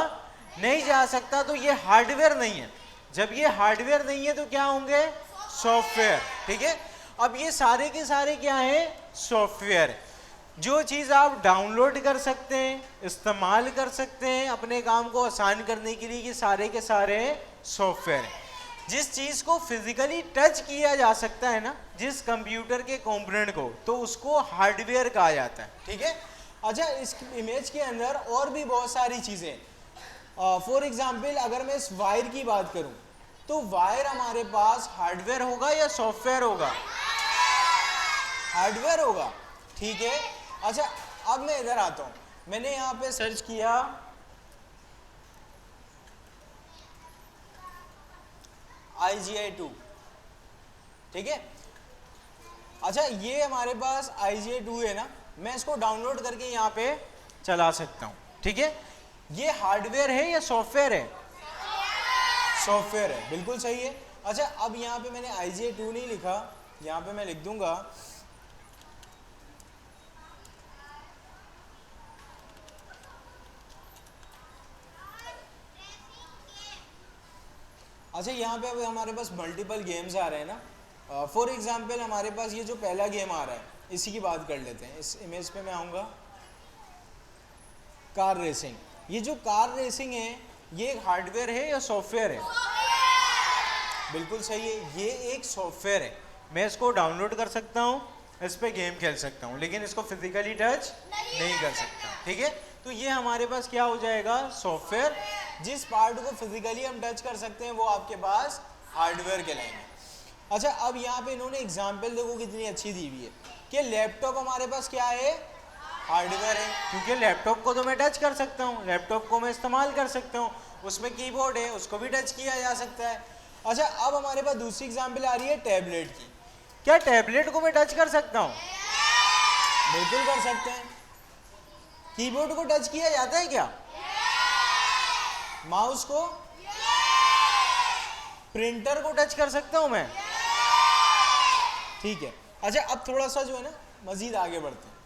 नहीं जा सकता। तो ये हार्डवेयर नहीं है। जब ये हार्डवेयर नहीं है तो क्या होंगे? सॉफ्टवेयर, ठीक है? अब ये सारे के सारे क्या है? सॉफ्टवेयर। जो चीज़ आप डाउनलोड कर सकते हैं, इस्तेमाल कर सकते हैं अपने काम को आसान करने के लिए, ये सारे के सारे सॉफ्टवेयर हैं। जिस चीज़ को फिजिकली टच किया जा सकता है ना, जिस कंप्यूटर के कंपोनेंट को, तो उसको हार्डवेयर कहा जाता है, ठीक है? अच्छा, इस इमेज के अंदर और भी बहुत सारी चीज़ें। फॉर एग्जाम्पल, अगर मैं इस वायर की बात करूं, तो वायर हमारे पास हार्डवेयर होगा या सॉफ्टवेयर होगा? हार्डवेयर होगा, ठीक है? अच्छा, अब मैं इधर आता हूं। मैंने यहाँ पे सर्च किया IGI2, ठीक है? अच्छा, ये हमारे पास IGI2 है ना, मैं इसको डाउनलोड करके यहाँ पे चला सकता हूँ, ठीक है? ये हार्डवेयर है या सॉफ्टवेयर है? सॉफ्टवेयर है, बिल्कुल सही है। अच्छा, अब यहाँ पे मैंने IGI2 नहीं लिखा, यहाँ पे मैं लिख दूंगा अच्छा, यहाँ पे अब हमारे पास मल्टीपल गेम्स आ रहे हैं ना। फॉर एग्जांपल, हमारे पास ये जो पहला गेम आ रहा है, इसी की बात कर लेते हैं। इस इमेज पे मैं आऊँगा, कार रेसिंग। ये जो कार रेसिंग है, ये एक हार्डवेयर है या सॉफ्टवेयर है? बिल्कुल सही है, ये एक सॉफ्टवेयर है। मैं इसको डाउनलोड कर सकता हूँ, इस पर गेम खेल सकता हूँ, लेकिन इसको फिजिकली टच नहीं कर सकता, ठीक है? तो ये हमारे पास क्या हो जाएगा? सॉफ्टवेयर। जिस पार्ट को फिजिकली हम टच कर सकते हैं वो आपके पास हार्डवेयर कहलाएंगे। अच्छा, अब यहाँ पे इन्होंने एग्जाम्पल देखो कितनी अच्छी दी हुई है कि लैपटॉप हमारे पास क्या है? हार्डवेयर है, क्योंकि लैपटॉप को तो मैं टच कर सकता हूँ, लैपटॉप को मैं इस्तेमाल कर सकता हूँ, उसमें कीबोर्ड है, उसको भी टच किया जा सकता है। अच्छा, अब हमारे पास दूसरी एग्जाम्पल आ रही है टैबलेट की। क्या टैबलेट को मैं टच कर सकता हूँ? बिल्कुल कर सकते हैं। कीबोर्ड को टच किया जाता है क्या? माउस को? प्रिंटर को टच कर सकता हूं मैं? ठीक है। अच्छा, अब थोड़ा सा जो है ना, मजीद आगे बढ़ते हैं।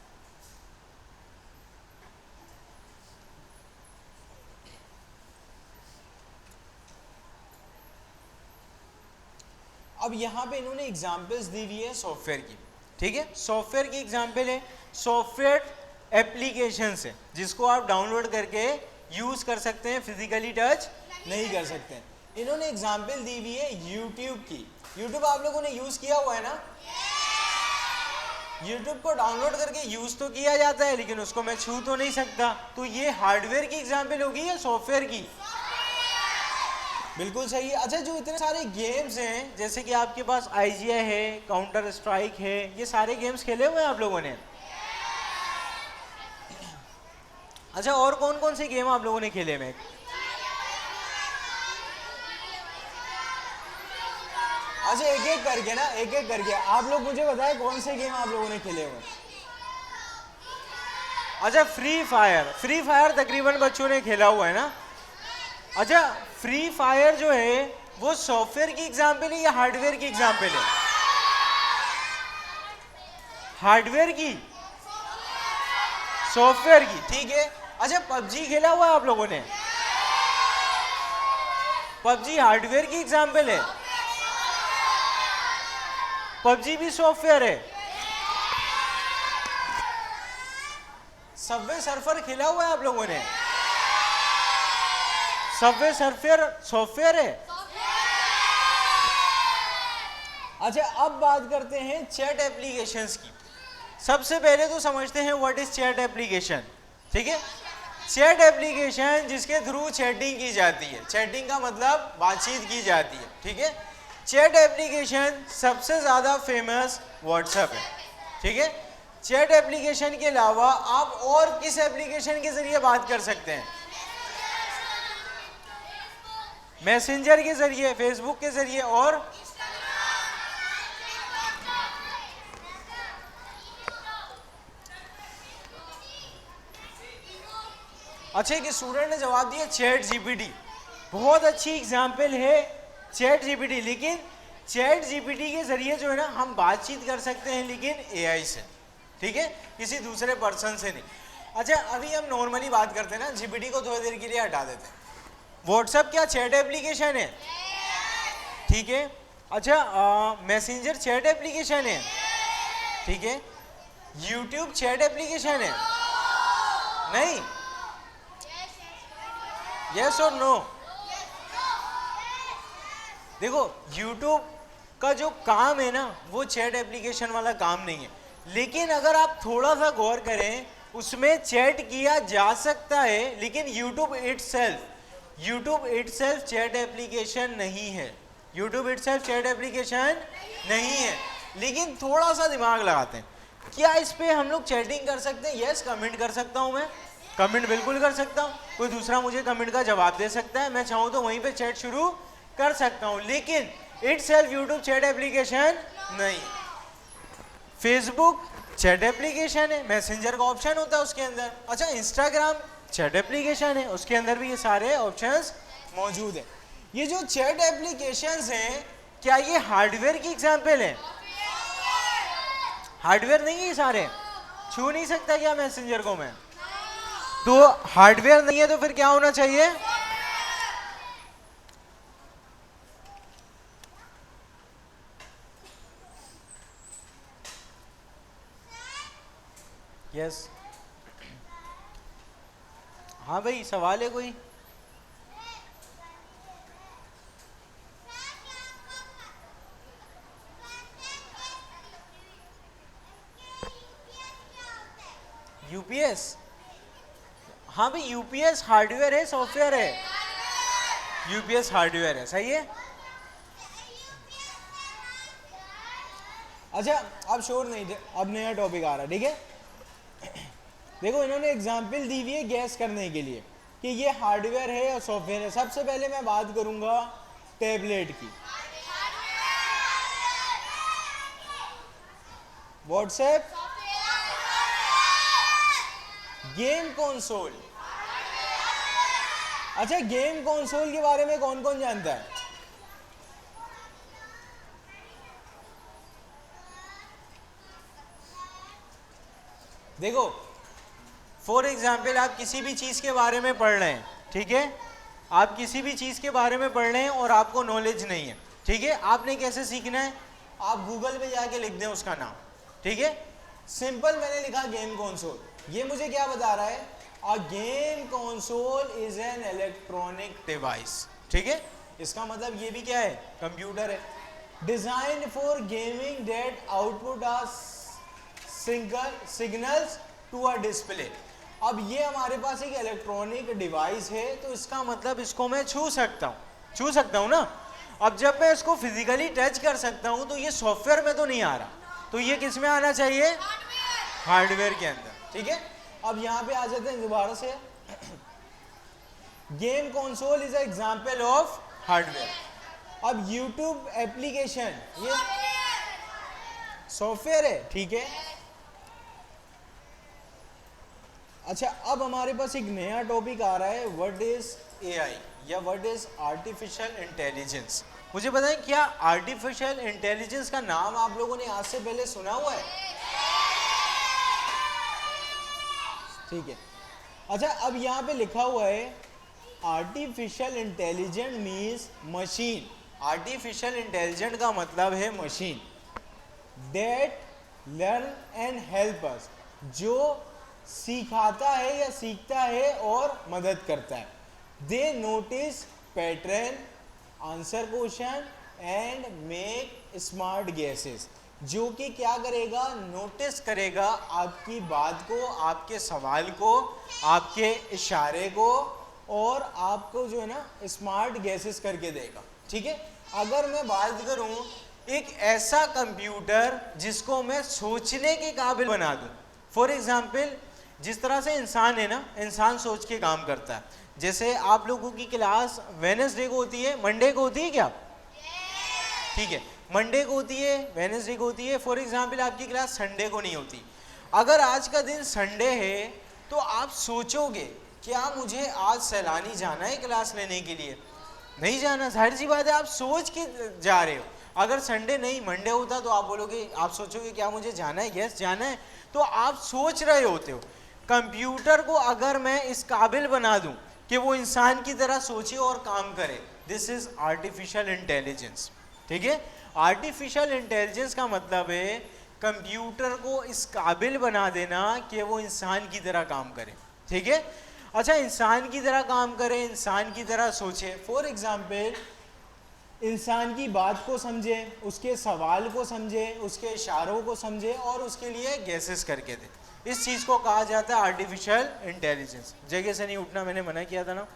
अब यहां पे इन्होंने एग्जांपल्स दी हुई है सॉफ्टवेयर की, ठीक है? सॉफ्टवेयर की एग्जांपल है सॉफ्टवेयर एप्लीकेशन से, जिसको आप डाउनलोड करके यूज कर सकते हैं, फिजिकली टच नहीं कर सकते हैं। इन्होंने एग्जांपल दी हुई है यूट्यूब की। यूट्यूब आप लोगों ने यूज किया हुआ है ना? यूट्यूब को डाउनलोड करके यूज तो किया जाता है, लेकिन उसको मैं छू तो नहीं सकता। तो ये हार्डवेयर की एग्जांपल होगी या सॉफ्टवेयर की? बिल्कुल सही है। अच्छा, जो इतने सारे गेम्स हैं, जैसे कि आपके पास IGI है, काउंटर स्ट्राइक है, ये सारे गेम्स खेले हुए हैं आप लोगों ने? अच्छा, और कौन कौन से गेम आप लोगों ने खेले हुए? अच्छा, एक एक करके ना, एक एक करके आप लोग मुझे बताएं कौन से गेम आप लोगों ने खेले हुए? अच्छा फ्री फायर तकरीबन बच्चों ने खेला हुआ है ना। अच्छा फ्री फायर जो है वो सॉफ्टवेयर की एग्जाम्पल है या हार्डवेयर की एग्जाम्पल है? हार्डवेयर की, सॉफ्टवेयर की, ठीक है। अच्छा पबजी खेला हुआ है आप लोगों ने? पबजी हार्डवेयर की एग्जाम्पल है, पबजी भी सॉफ्टवेयर है। सबवे सर्फर खेला हुआ है आप लोगों ने? सबवे सर्फर सॉफ्टवेयर है। अच्छा अब बात करते हैं चैट एप्लीकेशंस की। सबसे पहले तो समझते हैं व्हाट इज चैट एप्लीकेशन, ठीक है। चैट एप्लीकेशन जिसके थ्रू चैटिंग की जाती है, चैटिंग का मतलब बातचीत की जाती है, ठीक है। चैट एप्लीकेशन सबसे ज़्यादा फेमस व्हाट्सएप है, ठीक है। चैट एप्लीकेशन के अलावा आप और किस एप्लीकेशन के जरिए बात कर सकते हैं? मैसेंजर के जरिए, फेसबुक के जरिए, और अच्छा एक स्टूडेंट ने जवाब दिया चैट जीपीटी, बहुत अच्छी एग्जाम्पल है चैट जीपीटी। लेकिन चैट जीपीटी के जरिए जो है ना हम बातचीत कर सकते हैं, लेकिन एआई से, ठीक है, किसी दूसरे पर्सन से नहीं। अच्छा अभी हम नॉर्मली बात करते हैं ना, जीपीटी को थोड़ी देर के लिए हटा देते हैं। व्हाट्सएप क्या चैट एप्लीकेशन है? ठीक है। अच्छा मैसेंजर चैट एप्लीकेशन है, ठीक है। यूट्यूब चैट एप्लीकेशन है? नहीं, यस और नो? देखो यूट्यूब का जो काम है ना वो चैट एप्लीकेशन वाला काम नहीं है, लेकिन अगर आप थोड़ा सा गौर करें उसमें चैट किया जा सकता है, लेकिन यूट्यूब इटसेल्फ चैट एप्लीकेशन नहीं है। यूट्यूब इटसेल्फ चैट एप्लीकेशन नहीं है, लेकिन थोड़ा सा दिमाग लगाते हैं, क्या इस पे हम लोग चैटिंग कर सकते हैं? यस, कमेंट कर सकता हूं मैं, कमेंट बिल्कुल कर सकता हूं, कोई दूसरा मुझे कमेंट का जवाब दे सकता है, मैं चाहूं तो वहीं पे चैट शुरू कर सकता हूं, लेकिन इटसेल्फ यूट्यूब चैट एप्लीकेशन नहीं। फेसबुक चैट एप्लीकेशन है, मैसेंजर का ऑप्शन होता है उसके अंदर। अच्छा इंस्टाग्राम चैट एप्लीकेशन है, उसके अंदर भी ये सारे ऑप्शंस मौजूद हैं। ये जो चैट एप्लीकेशंस हैं क्या ये हार्डवेयर की एग्जांपल है? हार्डवेयर नहीं है, सारे छू नहीं सकता क्या मैसेंजर को मैं? तो हार्डवेयर नहीं है तो फिर क्या होना चाहिए? यस हाँ भाई सवाल है कोई? यूपीएस, हाँ भाई यूपीएस हार्डवेयर है सॉफ्टवेयर है? यूपीएस हार्डवेयर है, सही है। अच्छा अब शोर नहीं थे, अब नया टॉपिक आ रहा है, ठीक है। देखो इन्होंने एग्जाम्पल दी हुई है गैस करने के लिए कि ये हार्डवेयर है या सॉफ्टवेयर है। सबसे पहले मैं बात करूंगा टैबलेट की। WhatsApp, game console. अच्छा गेम कंसोल के बारे में कौन कौन जानता है? देखो फॉर एग्जाम्पल आप किसी भी चीज़ के बारे में पढ़ रहे हैं, ठीक है, आप किसी भी चीज़ के बारे में पढ़ रहे हैं और आपको नॉलेज नहीं है, ठीक है, आपने कैसे सीखना है? आप गूगल पे जाके लिख दें उसका नाम, ठीक है। सिंपल मैंने लिखा गेम कंसोल, ये मुझे क्या बता रहा है? A game console is an electronic device, ठीक है। इसका मतलब ये भी क्या है? कंप्यूटर है। Designed for gaming that output a signals to a display. अब ये हमारे पास एक इलेक्ट्रॉनिक डिवाइस है, तो इसका मतलब इसको मैं छू सकता हूँ ना। अब जब मैं इसको फिजिकली टच कर सकता हूँ तो ये सॉफ्टवेयर में तो नहीं आ रहा, तो ये किस में आना चाहिए? हार्डवेयर के अंदर, ठीक है। अब यहाँ पे आ जाते हैं दोबारा से, game console is example of hardware. अब यूट्यूब एप्लीकेशन ये सॉफ्टवेयर है, ठीक है। अच्छा, अब हमारे पास एक नया टॉपिक आ रहा है, व्हाट इज एआई या व्हाट इज आर्टिफिशियल इंटेलिजेंस। मुझे बताएं, क्या आर्टिफिशियल इंटेलिजेंस का नाम आप लोगों ने आज से पहले सुना हुआ है? ठीक है। अच्छा, अब यहाँ पे लिखा हुआ है artificial intelligent means machine. Artificial intelligent का मतलब है machine that learn and help us, जो सिखाता है या सीखता है और मदद करता है। दे notice pattern, answer question and make smart guesses, जो कि क्या करेगा, नोटिस करेगा आपकी बात को, आपके सवाल को, आपके इशारे को, और आपको जो है ना स्मार्ट गेसेस करके देगा। ठीक है। अगर मैं बात करूं एक ऐसा कंप्यूटर जिसको मैं सोचने के काबिल बना दूं, फॉर एग्जाम्पल जिस तरह से इंसान है ना, इंसान सोच के काम करता है। जैसे आप लोगों की क्लास वेडनेसडे को होती है, मंडे को होती है क्या? ठीक है, मंडे को होती है, वेडनेसडे को होती है। फॉर एग्जाम्पल आपकी क्लास संडे को नहीं होती। अगर आज का दिन संडे है तो आप सोचोगे क्या मुझे आज सैलानी जाना है क्लास लेने के लिए? नहीं जाना, जाहिर सी बात है, आप सोच के जा रहे हो। अगर संडे नहीं मंडे होता तो आप बोलोगे, आप सोचोगे क्या मुझे जाना है? यस जाना है, तो आप सोच रहे होते हो। कंप्यूटर को अगर मैं इस काबिल बना दूं कि वो इंसान की तरह सोचे और काम करे, दिस इज आर्टिफिशियल इंटेलिजेंस। ठीक है। आर्टिफिशियल इंटेलिजेंस का मतलब है कंप्यूटर को इस काबिल बना देना कि वो इंसान की तरह काम करे। ठीक है। अच्छा, इंसान की तरह काम करे, इंसान की तरह सोचे। फॉर एग्जाम्पल इंसान की बात को समझे, उसके सवाल को समझे, उसके इशारों को समझे और उसके लिए गैसेस करके दे। इस चीज़ को कहा जाता है आर्टिफिशियल इंटेलिजेंस। जगह से नहीं उठना, मैंने मना किया था ना,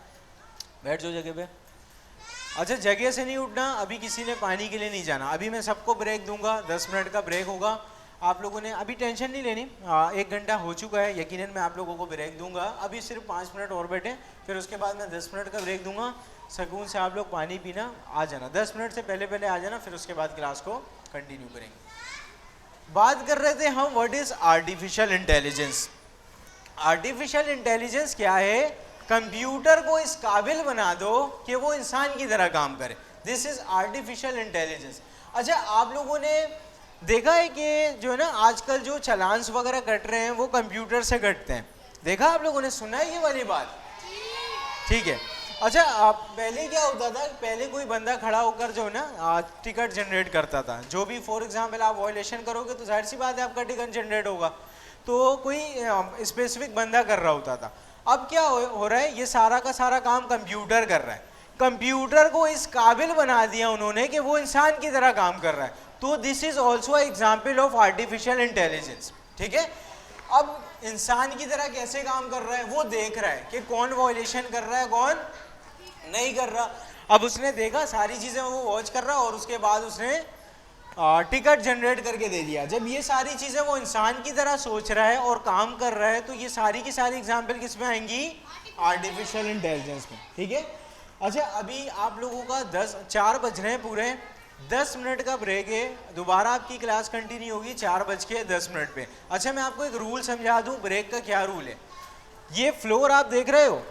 बैठ जाओ जगह पे। अच्छा, जगह से नहीं उठना, अभी किसी ने पानी के लिए नहीं जाना। अभी मैं सबको ब्रेक दूंगा, 10 मिनट का ब्रेक होगा। आप लोगों ने अभी टेंशन नहीं लेनी, 1 घंटा हो चुका है, यकीनन मैं आप लोगों को ब्रेक दूंगा। अभी सिर्फ 5 मिनट और बैठे, फिर उसके बाद मैं 10 मिनट का ब्रेक दूंगा। सुकून से आप लोग पानी पीना आ जाना, 10 मिनट से पहले पहले आ जाना, फिर उसके बाद क्लास को कंटिन्यू करेंगे। बात कर रहे थे हम what is artificial intelligence. Artificial intelligence क्या है? कंप्यूटर को इस काबिल बना दो कि वो इंसान की तरह काम करे, दिस इज आर्टिफिशियल इंटेलिजेंस। अच्छा, आप लोगों ने देखा है कि जो है ना आजकल जो चालान्स वगैरह कट रहे हैं वो कंप्यूटर से कटते हैं, देखा आप लोगों ने, सुना है ये वाली बात? ठीक है। अच्छा, पहले क्या होता था, पहले कोई बंदा खड़ा होकर जो है ना टिकट जनरेट करता था। जो भी फॉर एग्जांपल आप वायलेशन करोगे तो जाहिर सी बात है आपका टिकट जनरेट होगा, तो कोई स्पेसिफिक बंदा कर रहा होता था। अब क्या हो रहा है, ये सारा का सारा काम कंप्यूटर कर रहा है। कंप्यूटर को इस काबिल बना दिया उन्होंने कि वो इंसान की तरह काम कर रहा है, तो this is also example of artificial intelligence. ठीक है। अब इंसान की तरह कैसे काम कर रहा है, वो देख रहा है कि कौन वायलेशन कर रहा है, कौन नहीं कर रहा। अब उसने देखा सारी चीजें वो वॉच कर रहा और उसके बाद उसने टिकट जनरेट करके दे दिया। जब ये सारी चीजें वो इंसान की तरह सोच रहा है और काम कर रहा है, तो ये सारी की सारी एग्जाम्पल किस में आएंगी? आर्टिफिशियल इंटेलिजेंस में। ठीक है। अच्छा, अभी आप लोगों का 4 बज रहे हैं, पूरे 10 मिनट का ब्रेक है, दोबारा आपकी क्लास कंटिन्यू होगी 4:10 पे। अच्छा, मैं आपको एक रूल समझा दूं, ब्रेक का क्या रूल है। ये फ्लोर आप देख रहे हो,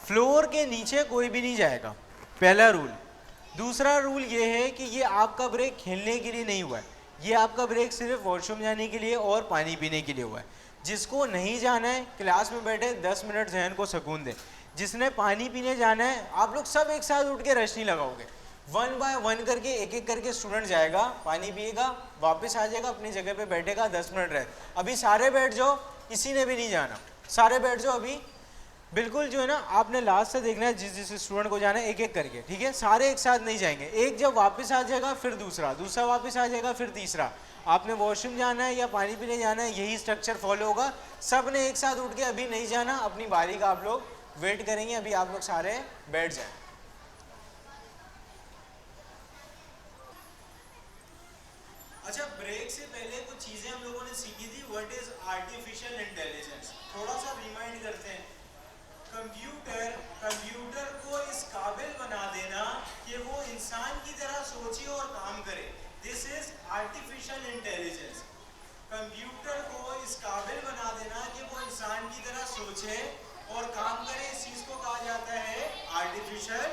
फ्लोर के नीचे कोई भी नहीं जाएगा, पहला रूल। दूसरा रूल ये है कि ये आपका ब्रेक खेलने के लिए नहीं हुआ है, ये आपका ब्रेक सिर्फ वॉशरूम जाने के लिए और पानी पीने के लिए हुआ है। जिसको नहीं जाना है क्लास में बैठे 10 मिनट जहन को सुकून दे। जिसने पानी पीने जाना है, आप लोग सब एक साथ उठ के रश नहीं लगाओगे, 1 बाय 1 करके एक एक करके स्टूडेंट जाएगा, पानी पिएगा, वापस आ जाएगा, अपनी जगह पे बैठेगा, 10 मिनट रहे। अभी सारे बैठ जाओ, किसी ने भी नहीं जाना, सारे बैठ जाओ अभी। बिल्कुल जो है ना, आपने लास्ट से देखना है जिस जिस स्टूडेंट को जाना है एक एक करके। ठीक है, सारे एक साथ नहीं जाएंगे, एक जब वापस आ जाएगा फिर दूसरा, दूसरा वापस आ जाएगा फिर तीसरा। आपने वॉशरूम जाना है या पानी पीने जाना है, यही स्ट्रक्चर फॉलो होगा। सब ने एक साथ उठ के अभी नहीं जाना, अपनी बारी का आप लोग वेट करेंगे, अभी आप लोग सारे बैठ जाए। अच्छा, ब्रेक से पहले कुछ चीजें हम लोगों ने सीखी थी, व्हाट इज आर्टिफिशियल इंटेलिजेंस। थोड़ा सा रिमाइंड करते हैं। कंप्यूटर को इस काबिल बना देना कि वो इंसान की तरह सोचे और काम करे, this is artificial intelligence. Computer को इस काबिल बना देना कि वो इंसान की तरह सोचे सोचे और काम करे, इस चीज को कहा जाता है आर्टिफिशियल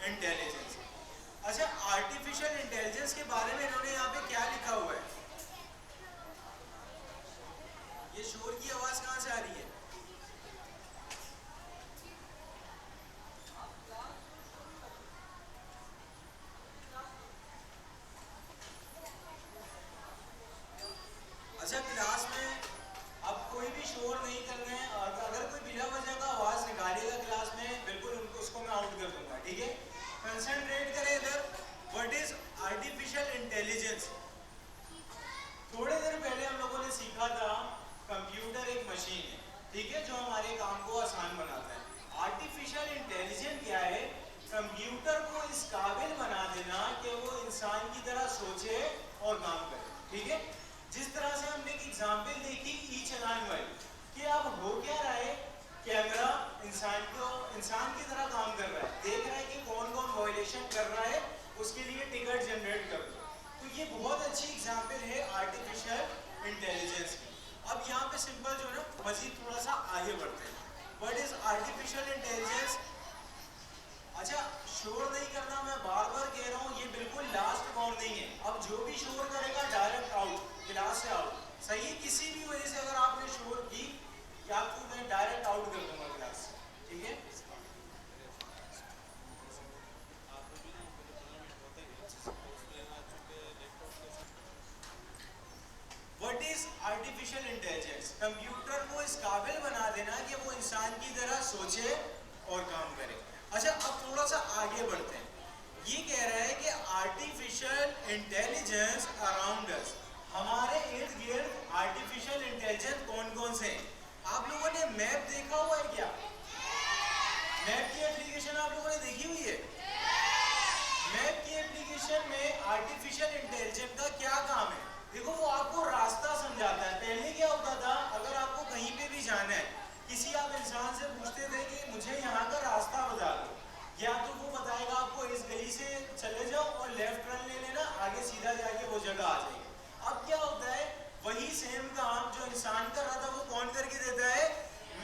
इंटेलिजेंस। अच्छा, आर्टिफिशियल इंटेलिजेंस के बारे में इन्होंने यहाँ पे क्या लिखा हुआ है? ये शोर की आवाज कहाँ से आ रही है? अच्छा, क्लास में अब कोई भी शोर नहीं कर रहे हैं, और अगर कोई बिना वजह का आवाज निकालेगा क्लास में, बिल्कुल उसको मैं आउट कर दूंगा, ठीक है? कंसंट्रेट करें इधर। What is artificial intelligence? थोड़े देर पहले हम लोगों ने सीखा था कंप्यूटर एक मशीन है, ठीक है, जो हमारे काम को आसान बनाता है। आर्टिफिशियल इंटेलिजेंस क्या है? कंप्यूटर को इस काबिल बना देना कि वो इंसान की तरह सोचे और काम करे, ठीक है? जिस तरह से हमने एक एग्जाम्पल देखी ई चलान वाली, कि अब हो क्या रहा है, कैमरा इंसान की तरह काम कर रहा है, देख रहा है कि कौन कौन वायलेशन कर रहा है, उसके लिए टिकट जनरेट कर दो। तो ये बहुत अच्छी एग्जाम्पल है आर्टिफिशियल इंटेलिजेंस की। अब यहाँ पे सिंपल जो है ना, मजीद थोड़ा सा आगे बढ़ते हैं। What is artificial intelligence? अच्छा, शोर नहीं करना, मैं बार बार कह रहा हूँ, ये बिल्कुल लास्ट वार्निंग है। अब जो भी शोर करेगा डायरेक्ट आउट, क्लास से आउट, सही है? किसी भी वजह से अगर आपने शोर की, या आपको मैं डायरेक्ट आउट कर दूंगा क्लास से, ठीक है? What is artificial intelligence? Computer को इस काबिल बना देना कि वो इंसान की तरह सोचे और काम करे। अच्छा, अब थोड़ा सा आगे बढ़ते हैं। ये कह रहा है कि आर्टिफिशियल इंटेलिजेंस अराउंड अस, हमारे इर्द गिर्द आर्टिफिशियल इंटेलिजेंस कौन कौन से हैं? आप लोगों ने मैप देखा हुआ है क्या? मैप की एप्लीकेशन आप लोगों ने देखी हुई है? मैप की एप्लीकेशन में आर्टिफिशियल इंटेलिजेंस का क्या काम है? देखो, वो आपको रास्ता समझाता है। पहले क्या होता था, अगर आपको कहीं पे भी जाना है, किसी आप इंसान से पूछते थे कि मुझे यहाँ का रास्ता बता दो, या तो वो बताएगा आपको इस गली से चले जाओ और लेफ्ट टर्न ले लेना, आगे सीधा जाके वो जगह आ जाएगी। अब क्या होता है, वही सेम काम जो इंसान कर रहा था वो कौन करके देता है?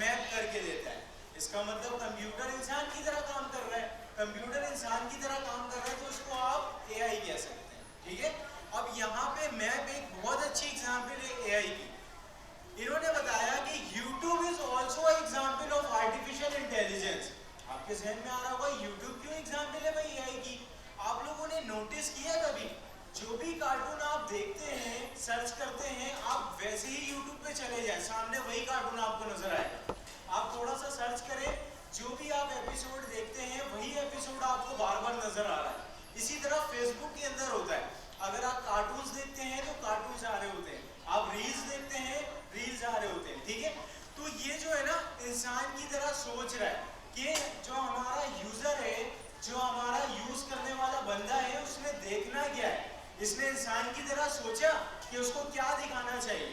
मैप करके देता है। इसका मतलब कंप्यूटर इंसान की तरह काम कर रहा है। कंप्यूटर इंसान की तरह काम कर रहा है, तो उसको आप एआई कह सकते हैं, ठीक है? अब यहाँ पे मैप एक बहुत अच्छी एग्जाम्पल है एआई की। इन्होंने बताया कि YouTube is also example of artificial intelligence. आपके जहन में आ रहा होगा YouTube क्यों एग्जाम्पल है भाई एआई की? आप लोगों ने नोटिस किया कभी, जो भी कार्टून आप देखते हैं, सर्च करते हैं, आप वैसे ही YouTube पे चले जाए, सामने वही कार्टून आपको नजर आएगा। आप थोड़ा सा सर्च करें, जो भी आप एपिसोड देखते हैं वही एपिसोड आपको बार बार नजर आ रहा है। इसी तरह फेसबुक के अंदर होता है, अगर आप कार्टून्स देखते हैं तो कार्टून्स आ रहे होते हैं, आप रील्स देखते हैं, रील्स आ रहे होते हैं, ठीक है? तो ये जो है ना, इंसान की तरह सोच रहा है कि जो हमारा यूजर है, जो हमारा यूज करने वाला बंदा है, उसने देखना क्या है। इसने इंसान की तरह सोचा कि उसको क्या दिखाना चाहिए।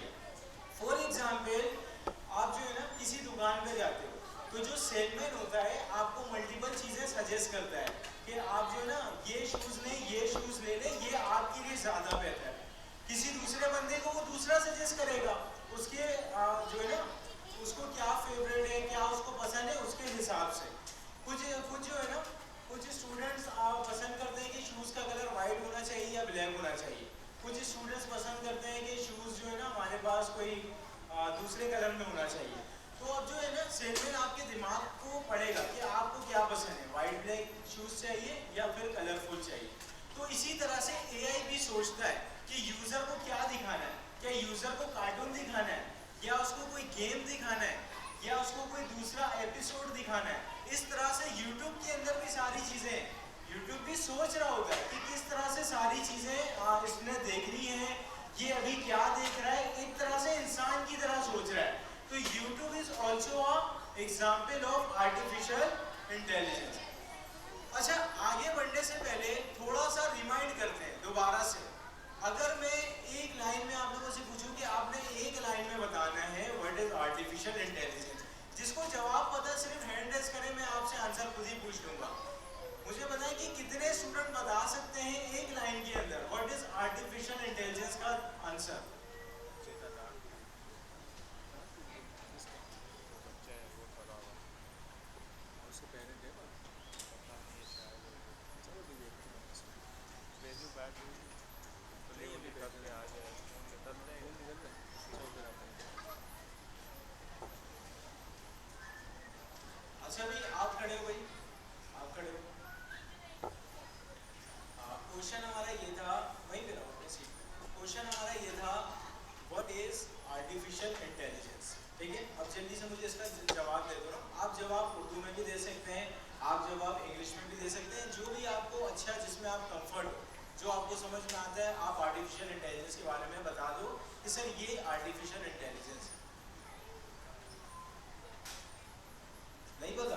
फॉर एग्जाम्पल, आप जो है ना किसी दुकान पे जाते हो, तो जो सेलमैन होता है आपको मल्टीपल चीजें सजेस्ट करता है कि आप जो है ना ये शूज लें, ये शूज ले लें, ये आपके लिए ज्यादा बेहतर है। किसी दूसरे बंदे को वो दूसरा सजेस्ट करेगा, उसके जो है ना, उसको क्या फेवरेट है, क्या उसको पसंद है, उसके हिसाब से। कुछ जो है ना, कुछ स्टूडेंट्स पसंद करते हैं कि शूज का कलर वाइट होना चाहिए या ब्लैक होना चाहिए। कुछ स्टूडेंट्स पसंद करते हैं कि शूज जो है ना हमारे पास कोई दूसरे कलर में होना चाहिए। तो अब जो है ना, सेलमैन आपके दिमाग को पढ़ेगा कि आपको क्या पसंद है, वाइट ब्लैक शूज चाहिए या फिर कलरफुल चाहिए। तो इसी तरह से एआई भी सोचता है कि यूजर को क्या दिखाना है, क्या यूजर को कार्टून दिखाना है, या उसको कोई गेम दिखाना है, या उसको कोई दूसरा एपिसोड दिखाना है। इस तरह से यूट्यूब के अंदर भी सारी चीजें हैं। यूट्यूब भी सोच रहा होगा कि किस तरह से सारी चीजें इसने देखनी है, ये अभी क्या देख रहा है, एक तरह से इंसान की तरह सोच रहा है। तो YouTube is also a example of artificial intelligence. अच्छा, आगे बढ़ने से पहले थोड़ा सा रिमाइंड करते हैं दोबारा से। अगर मैं एक लाइन में आप लोगों से पूछूं कि आपने एक लाइन में बताना है व्हाट इज आर्टिफिशियल इंटेलिजेंस, जिसको जवाब पता है सिर्फ हैंड रेज करें, मैं आपसे आंसर खुद ही पूछ लूंगा। मुझे बताएं कि कितने स्टूडेंट बता सकते हैं एक लाइन के अंदर व्हाट इज आर्टिफिशियल इंटेलिजेंस का आंसर? Is artificial intelligence. ठीक है, अब जल्दी से मुझे इसका जवाब दे दो ना। आप जवाब उर्दू में भी दे सकते हैं, आप जवाब इंग्लिश में भी दे सकते हैं, जो भी आपको अच्छा, जिसमें आप कंफर्ट हो, जो आपको समझ में आता है, आप आर्टिफिशियल इंटेलिजेंस के बारे में बता दो कि सर ये आर्टिफिशियल इंटेलिजेंस। नहीं पता?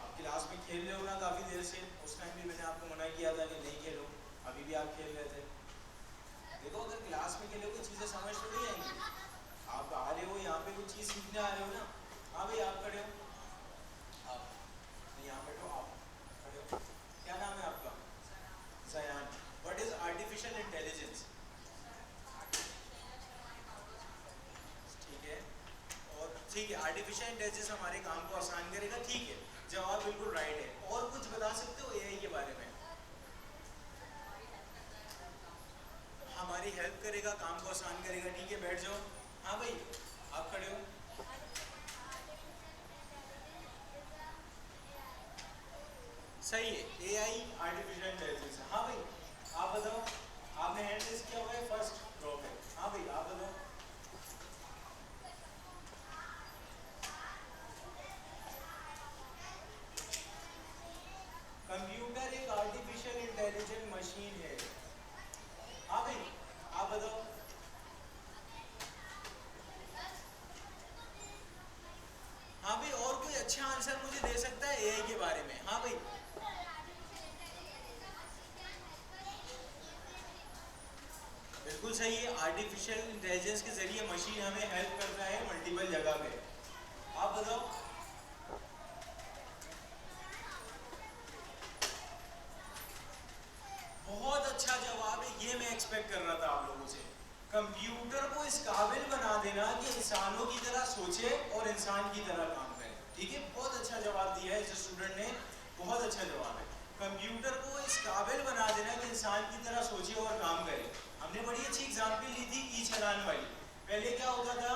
आप क्लास में खेल रहे हो ना काफ़ी देर से, उस टाइम भी मैंने आपको मना किया था कि नहीं खेलो, अभी भी आप खेल रहे थे। देखो, अगर क्लास में खेलोगे चीज़ें समझ तो नहीं आएंगी। आप आ रहे हो यहाँ पे कुछ चीज़ सीखने आ रहे हो ना। हाँ भाई, आप खड़े हो, आप यहाँ बैठो, आप खड़े हो। क्या नाम है आपका? सयान। What is artificial intelligence? ठीक है, और ठीक है, आर्टिफिशियल इंटेलिजेंस हमारे काम को आसान करेगा। ठीक है, जवाब बिल्कुल राइट है। और कुछ बता सकते हो एआई के बारे में? हमारी हेल्प करेगा, काम को आसान करेगा। ठीक है, बैठ जाओ। हाँ भाई, आप खड़े हो। सही है, एआई आर्टिफिशियल इंटेलिजेंस है। हाँ भाई, आप बताओ, आपने हैंड रेज किया हुआ है, फर्स्ट रो पे। हाँ भाई, आप बताओ। कंप्यूटर एक आर्टिफिशियल इंटेलिजेंट मशीन है। हाँ भाई, आप बताओ। हाँ भाई, और कोई अच्छा आंसर मुझे दे सकता है एआई के बारे में? हाँ भाई, बिल्कुल सही है। आर्टिफिशियल इंटेलिजेंस के जरिए मशीन हमें हेल्प करता है मल्टीपल जगह पे। आप बताओ। बहुत अच्छा जवाब है, ये मैं एक्सपेक्ट कर रहा था आप लोगों से। कंप्यूटर को इस काबिल बना देना कि इंसानों की तरह सोचे और इंसान की तरह काम करे। ठीक है, बहुत अच्छा जवाब दिया है इस स्टूडेंट ने, बहुत अच्छा जवाब है। कंप्यूटर को इस काबिल बना देना कि इंसान की तरह सोचे और काम करे। हमने बड़ी अच्छी एग्जाम्पल ली थी ई चालान वाली। पहले क्या होता था,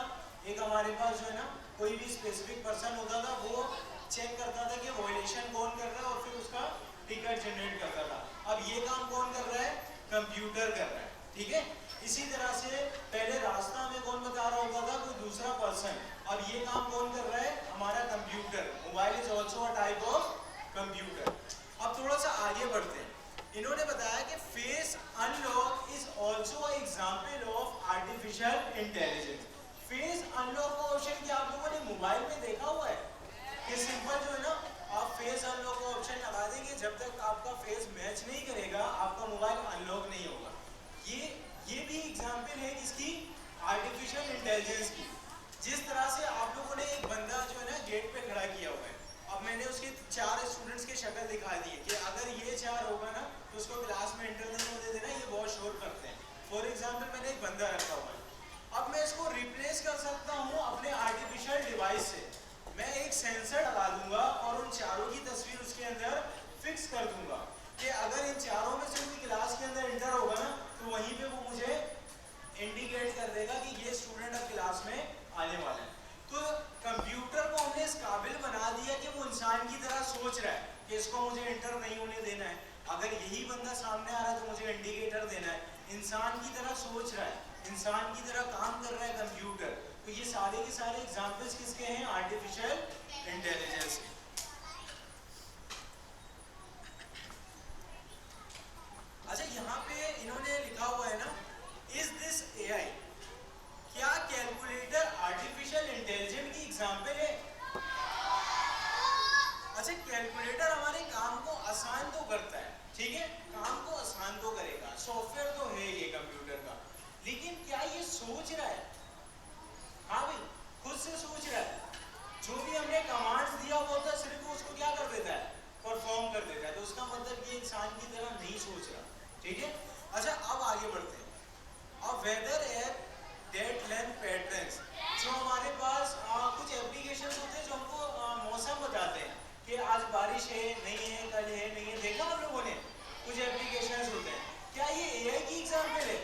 एक हमारे पास जो है ना कोई भी स्पेसिफिक पर्सन होता था, वो चेक करता था कि वॉयलेशन कौन कर रहा है और फिर उसका टिकट जनरेट करता था। अब ये काम कौन कर रहा है? कंप्यूटर कर रहा है। ठीक है, इसी तरह से पहले रास्ता हमें कौन बता रहा होता था? कोई दूसरा पर्सन। अब ये काम कौन कर रहा है? हमारा computer. Mobile is also a type of computer. अब थोड़ा सा आगे बढ़ते हैं। इन्होंने बताया कि face unlock is also example of artificial intelligence. Face unlock का ऑप्शन क्या आप लोगों ने मोबाइल में देखा हुआ है? कि सिंपल जो है ना, आप फेस अनलॉक का ऑप्शन लगा देंगे, जब तक आपका फेस मैच नहीं करेगा आपका मोबाइल अनलॉक नहीं होगा। ये भी एग्जाम्पल है किसकी? आर्टिफिशियल इंटेलिजेंस की। जिस तरह से आप लोगों ने एक बंदा जो है ना गेट पे खड़ा किया हुआ है, अब मैंने उसके 4 स्टूडेंट्स के शक्ल दिखा दी है कि अगर ये 4 होगा ना तो उसको क्लास में एंटर नहीं होने देना, ये बहुत शोर करते हैं। फॉर एग्जाम्पल, मैंने एक बंदा रखा हुआ है, अब मैं इसको रिप्लेस कर सकता हूँ अपने आर्टिफिशियल डिवाइस से। मैं एक सेंसर लगा दूंगा और उन चारों की तस्वीर उसके अंदर फिक्स कर दूंगा कि अगर इन चारों में से कोई क्लास के अंदर एंटर होगा ना तो वहीं पे वो मुझे इंडिकेट कर देगा कि ये स्टूडेंट अब क्लास में आने वाला है। तो कंप्यूटर को हमने इस काबिल बना दिया कि वो इंसान की तरह सोच रहा है कि इसको मुझे एंटर नहीं होने देना है, अगर यही बंदा सामने आ रहा है तो मुझे इंडिकेटर देना है। इंसान की तरह सोच रहा है, इंसान की तरह काम कर रहा है कंप्यूटर। तो ये सारे के सारे एग्जांपल्स किसके हैं? आर्टिफिशियल इंटेलिजेंस के। अच्छा, यहाँ पे इन्होंने लिखा हुआ है ना, इज दिस एआई, क्या कैलकुलेटर आर्टिफिशियल इंटेलिजेंस की एग्जांपल है? अच्छा, कैलकुलेटर हमारे काम को आसान तो करता है, ठीक है, काम को आसान तो करेगा, सॉफ्टवेयर तो है ये कंप्यूटर का, लेकिन क्या ये सोच रहा है? हाँ भाई, खुद से सोच रहा है? जो भी हमने कमांड्स दिया हुआ होता है सिर्फ वो उसको क्या कर देता है? परफॉर्म कर देता है। तो उसका मतलब ये इंसान की तरह नहीं सोच रहा। ठीक है, अच्छा अब आगे बढ़ते हैं। अब वेदर एप डेट लेंथ पैटर्न्स, जो हमारे पास कुछ एप्लीकेशन होते हैं जो हमको मौसम बताते हैं कि आज बारिश है नहीं है, कल है नहीं है, देखा हम लोगों ने? कुछ एप्लीकेशन होते हैं, क्या ये एआई की एग्जाम्पल है?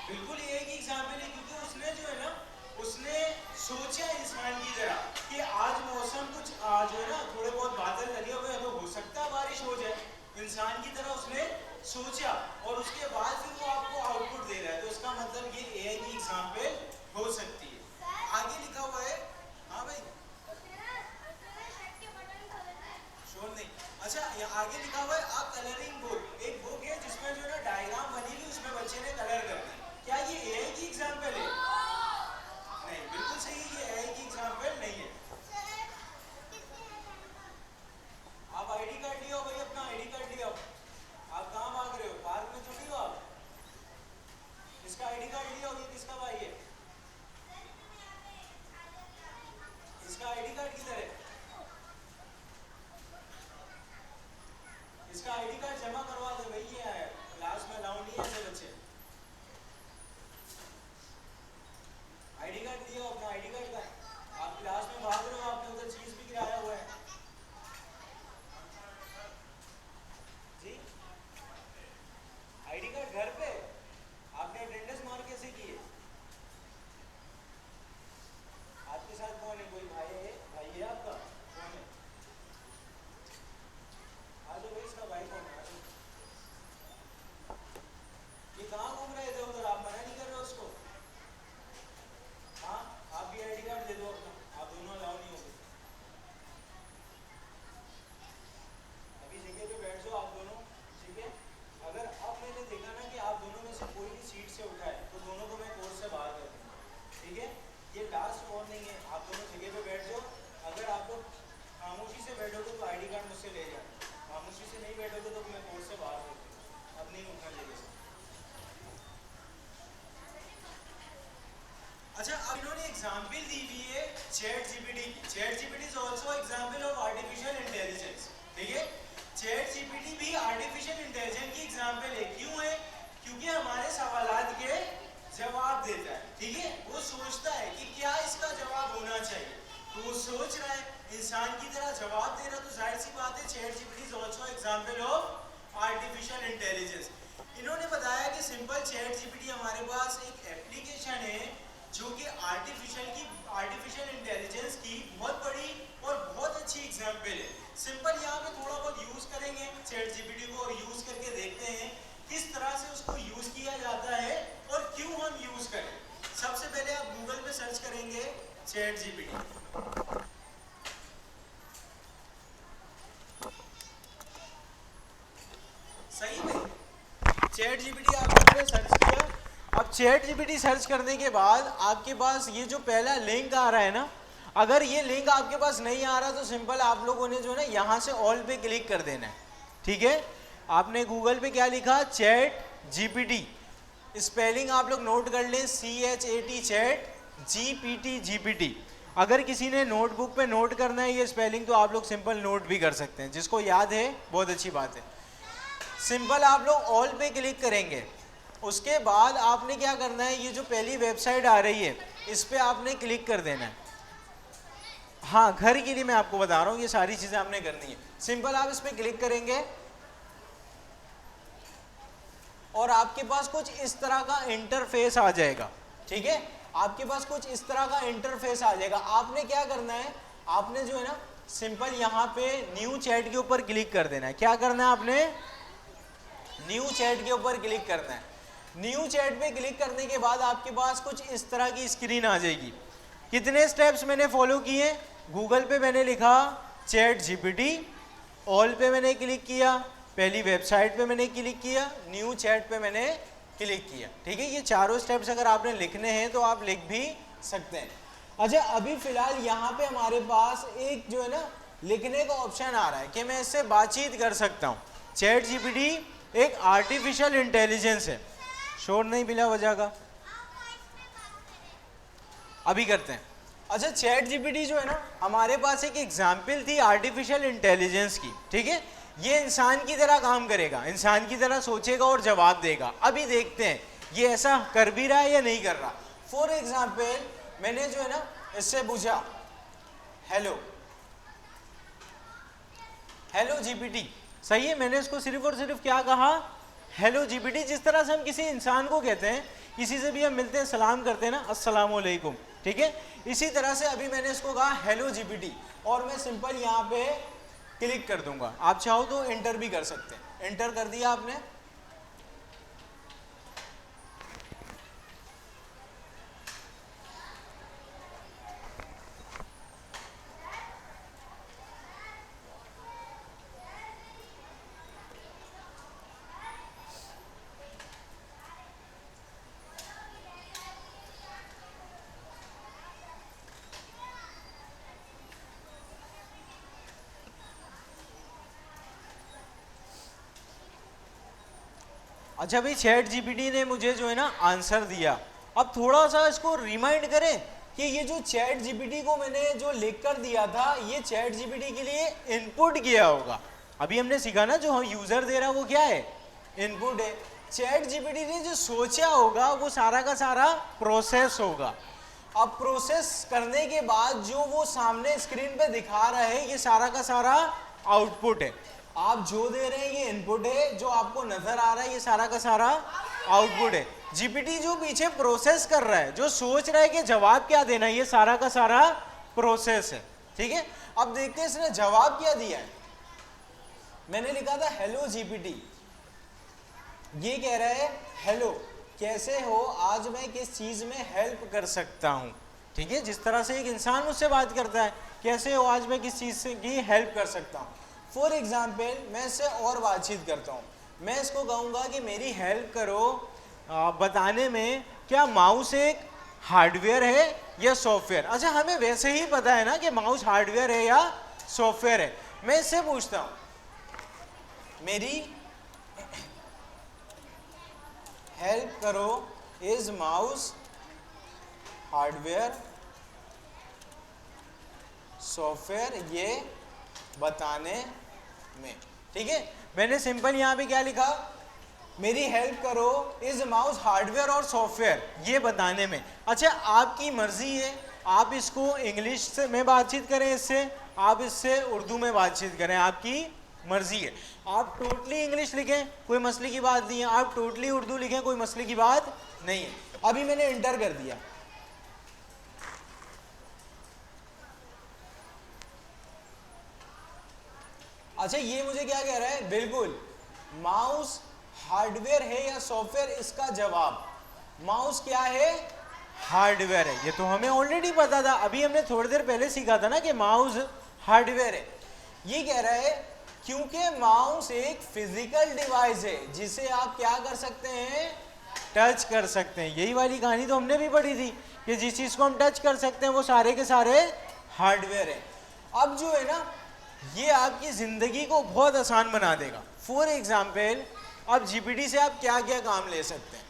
बिल्कुल एआई की एग्जाम्पल है, क्योंकि उसने जो है ना, उसने सोचा इंसान की तरह कि आज मौसम कुछ जो है ना थोड़े बहुत बादल लगे हुए हैं तो हो सकता है बारिश हो जाए। इंसान की तरह उसने सोचा और उसके बाद फिर वो आपको आउटपुट दे रहा है। तो इसका मतलब एग्जाम्पल हो सकती है। आगे लिखा हुआ है, हाँ भाई शोर नहीं। अच्छा आगे लिखा हुआ है अ कलरिंग बुक, एक बुक है जिसमें जो ना डायग्राम बनी हुई उसमें बच्चे ने कलर करना है। क्या ये एआई की एग्जाम्पल है? नहीं, बिल्कुल सही है, ये एआई की एग्जाम्पल नहीं है। आप आईडी कार्ड लियो भाई, अपना आईडी कार्ड लियो। आप कहाँ भाग रहे हो? पार्क में तो नहीं हो आप? इसका आईडी कार्ड लियो। ये किसका भाई है? इसका आईडी कार्ड किधर है? इसका आईडी कार्ड जमा करवा दो भाई। ये आया क्लास में अलाउ नहीं है ऐसे बच्चे। आईडी कार्ड दियो अपना, आईडी कार्ड का। आप क्लास में भाग रहे हो, आपने उधर चीज भी गिराया हुआ है जी। आईडी कार्ड घर पे? आपने अटेंडेंस मार कैसे की है? आपके साथ कौन है? कोई भाई है? भाई है आपका? कौन है? आ जाओ भाई, इसका भाई कौन है? ये कहाँ घूम रहे थे उधर? आप मना नहीं कर रहे हो उसको? हाँ, आप भी आईडी कार्ड दे दो अपना। आप दोनों अलाउ नहीं होंगे। अभी जगह पे बैठ जाओ आप दोनों, ठीक है? अगर अब मैंने देखा ना कि आप दोनों में से कोई भी सीट से उठा है तो दोनों को मैं कोर्स से बाहर कर दूंगा, ठीक है? ये लास्ट वार्निंग है, आप दोनों जगह पे बैठ जाओ। अगर आप लोग खामोशी से बैठोगे तो आईडी कार्ड मुझसे ले जाना, खामोशी से नहीं बैठोगे तो मैं कोर्स से बाहर कर दूंगा। अब नहीं उठना जगह से। अच्छा, अब इन्होंने एग्जाम्पल दी हुई है चैट जीपीटी की। Chat GPT is also example of artificial intelligence, ठीक है? चैट जीपीटी भी आर्टिफिशियल इंटेलिजेंस की एग्जांपल है। क्यों है? क्योंकि हमारे सवालात के जवाब देता है, ठीक है? वो सोचता है कि क्या इसका जवाब होना चाहिए, तो वो सोच रहा है इंसान की तरह जवाब दे रहा, तो जाहिर सी बात है chat GPT is also example of artificial intelligence. इन्होंने बताया कि सिंपल चैट जीपीटी हमारे पास एक एप्लीकेशन है जो कि आर्टिफिशियल इंटेलिजेंस की बहुत बड़ी और बहुत अच्छी एग्जांपल है। सिंपल यहाँ पे थोड़ा बहुत यूज करेंगे चैट जीपीटी को और यूज करके देखते हैं किस तरह से उसको यूज किया जाता है और क्यों हम यूज करें। सबसे पहले आप गूगल पे सर्च करेंगे चैट जीपीटी, सही में चैट जीपीटी आपने सर्च किया। अब चैट जीपीटी सर्च करने के बाद आपके पास ये जो पहला लिंक आ रहा है ना, अगर ये लिंक आपके पास नहीं आ रहा तो सिंपल आप लोगों ने जो है ना यहाँ से ऑल पे क्लिक कर देना है, ठीक है? आपने गूगल पे क्या लिखा? Chat GPT. स्पेलिंग आप लोग नोट कर लें, CHAT चैट GPT। अगर किसी ने नोटबुक पे नोट करना है ये स्पेलिंग तो आप लोग सिंपल नोट भी कर सकते हैं, जिसको याद है बहुत अच्छी बात है। सिंपल आप लोग ऑल पे क्लिक करेंगे। उसके बाद आपने क्या करना है, ये जो पहली वेबसाइट आ रही है इस पे आपने क्लिक कर देना है। हाँ, घर के लिए मैं आपको बता रहा हूँ, ये सारी चीजें आपने करनी है। सिंपल आप इस पे क्लिक करेंगे और आपके पास कुछ इस तरह का इंटरफेस आ जाएगा, ठीक है? आपके पास कुछ इस तरह का इंटरफेस आ जाएगा। आपने क्या करना है, आपने जो है ना सिंपल यहाँ पे न्यू चैट के ऊपर क्लिक कर देना है। क्या करना है आपने? न्यू चैट के ऊपर क्लिक करना है। न्यू चैट पे क्लिक करने के बाद आपके पास कुछ इस तरह की स्क्रीन आ जाएगी। कितने स्टेप्स मैंने फॉलो किए? गूगल पे मैंने लिखा चैट जीपीटी, ऑल पे मैंने क्लिक किया, पहली वेबसाइट पे मैंने क्लिक किया, न्यू चैट पे मैंने क्लिक किया, ठीक है? ये चारों स्टेप्स अगर आपने लिखने हैं तो आप लिख भी सकते हैं। अच्छा, अभी फिलहाल यहाँ पे हमारे पास एक जो है ना लिखने का ऑप्शन आ रहा है कि मैं इससे बातचीत कर सकता हूँ। चैट जीपीटी एक आर्टिफिशियल इंटेलिजेंस है। शोर नहीं बिना वजह का, अभी करते हैं। अच्छा, चैट जीपीटी जो है ना हमारे पास एक एग्जाम्पल थी आर्टिफिशियल इंटेलिजेंस की, ठीक है? ये इंसान की तरह काम करेगा, इंसान की तरह सोचेगा और जवाब देगा। अभी देखते हैं ये ऐसा कर भी रहा है या नहीं कर रहा। फॉर एग्जाम्पल मैंने जो है ना इससे पूछा हेलो हेलो जीपीटी, सही है? मैंने इसको सिर्फ और सिर्फ क्या कहा? Hello GPT. जिस तरह से हम किसी इंसान को कहते हैं, किसी से भी हम मिलते हैं सलाम करते हैं ना, अस्सलाम वालेकुम, ठीक है? इसी तरह से अभी मैंने इसको कहा हेलो जीपीटी और मैं सिंपल यहाँ पे क्लिक कर दूंगा। आप चाहो तो एंटर भी कर सकते हैं। एंटर कर दिया आपने। अच्छा भाई, चैट जीपीटी ने मुझे जो है ना आंसर दिया, अब थोड़ा सा इसको रिमाइंड करें कि ये जो चैट जीपीटी को मैंने जो लिख कर दिया था, ये चैट जीपीटी के लिए इनपुट किया होगा। अभी हमने सीखा ना, जो हम यूजर दे रहा है वो क्या है, इनपुट है। चैट जीपीटी ने जो सोचा होगा वो सारा का सारा प्रोसेस होगा। अब प्रोसेस करने के बाद जो वो सामने स्क्रीन पे दिखा रहा है, ये सारा का सारा आउटपुट है। आप जो दे रहे हैं ये इनपुट है, जो आपको नजर आ रहा है ये सारा का सारा आउटपुट है। जीपीटी जो पीछे प्रोसेस कर रहा है, जो सोच रहा है कि जवाब क्या देना है, ये सारा का सारा प्रोसेस है। ठीक है, अब देखते हैं इसने जवाब क्या दिया है। मैंने लिखा था हेलो जीपीटी, ये कह रहा है हेलो कैसे हो, आज मैं किस चीज में हेल्प कर सकता हूँ। ठीक है, जिस तरह से एक इंसान मुझसे बात करता है, कैसे हो, आज मैं किस चीज की हेल्प कर सकता हूँ। फॉर एग्जाम्पल मैं इससे और बातचीत करता हूँ, मैं इसको कहूँगा कि मेरी हेल्प करो बताने में क्या माउस एक हार्डवेयर है या सॉफ्टवेयर। अच्छा, हमें वैसे ही पता है ना कि माउस हार्डवेयर है या सॉफ्टवेयर है। मैं इससे पूछता हूँ मेरी हेल्प करो, इज माउस हार्डवेयर सॉफ्टवेयर, ये बताने में। ठीक है, मैंने सिंपल यहाँ पे क्या लिखा, मेरी हेल्प करो इज माउस हार्डवेयर और सॉफ्टवेयर, ये बताने में। अच्छा, आपकी मर्जी है, आप इसको इंग्लिश से में बातचीत करें, इससे आप इससे उर्दू में बातचीत करें, आपकी मर्जी है। आप टोटली इंग्लिश लिखें, कोई मसले की बात नहीं है, आप टोटली उर्दू लिखें, कोई मसले की बात नहीं है। अभी मैंने इंटर कर दिया, अच्छा ये मुझे क्या कह रहा है, बिल्कुल माउस हार्डवेयर है या सॉफ्टवेयर, इसका जवाब माउस क्या है, हार्डवेयर है। ये तो हमें ऑलरेडी पता था, अभी हमने थोड़ी देर पहले सीखा था ना कि माउस हार्डवेयर है। ये कह रहा है क्योंकि माउस एक फिजिकल डिवाइस है जिसे आप क्या कर सकते हैं, टच कर सकते हैं। यही वाली कहानी तो हमने भी पढ़ी थी कि जिस चीज को हम टच कर सकते हैं वो सारे के सारे हार्डवेयर है। अब जो है ना, ये आपकी ज़िंदगी को बहुत आसान बना देगा। फॉर एग्जाम्पल, अब जीपीटी से आप क्या क्या काम ले सकते हैं।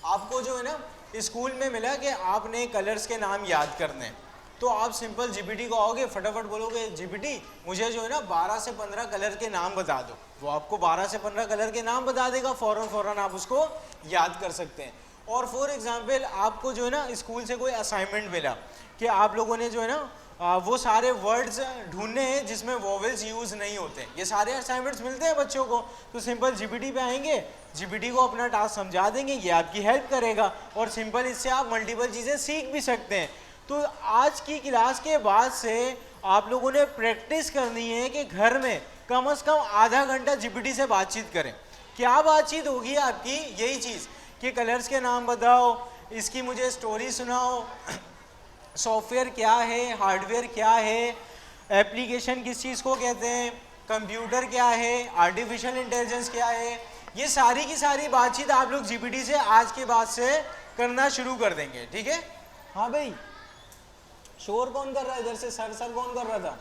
आपको जो है ना स्कूल में मिला कि आपने कलर्स के नाम याद करने हैं, तो आप सिंपल जीपीटी को आओगे, फटाफट बोलोगे जीपीटी मुझे जो है ना 12 से 15 कलर के नाम बता दो, वो आपको 12 से 15 कलर के नाम बता देगा, फ़ौरन आप उसको याद कर सकते हैं। और फॉर एग्जाम्पल, आपको जो है ना स्कूल से कोई असाइनमेंट मिला कि आप लोगों ने जो है ना वो सारे वर्ड्स ढूंढने हैं जिसमें वोवेल्स यूज़ नहीं होते। ये सारे असाइनमेंट्स मिलते हैं बच्चों को, तो सिंपल जीपीटी पे आएंगे, जीपीटी को अपना टास्क समझा देंगे, ये आपकी हेल्प करेगा और सिंपल इससे आप मल्टीपल चीज़ें सीख भी सकते हैं। तो आज की क्लास के बाद से आप लोगों ने प्रैक्टिस करनी है कि घर में कम से कम आधा घंटा जीपीटी से बातचीत करें। क्या बातचीत होगी आपकी, यही चीज़ कि कलर्स के नाम बताओ, इसकी मुझे स्टोरी सुनाओ, सॉफ्टवेयर क्या है, हार्डवेयर क्या है, एप्लीकेशन किस चीज़ को कहते हैं, कंप्यूटर क्या है, आर्टिफिशियल इंटेलिजेंस क्या है। ये सारी की सारी बातचीत आप लोग जीपीटी से आज के बाद से करना शुरू कर देंगे। ठीक है, हाँ भाई, शोर कौन कर रहा है इधर से, सर कौन कर रहा था,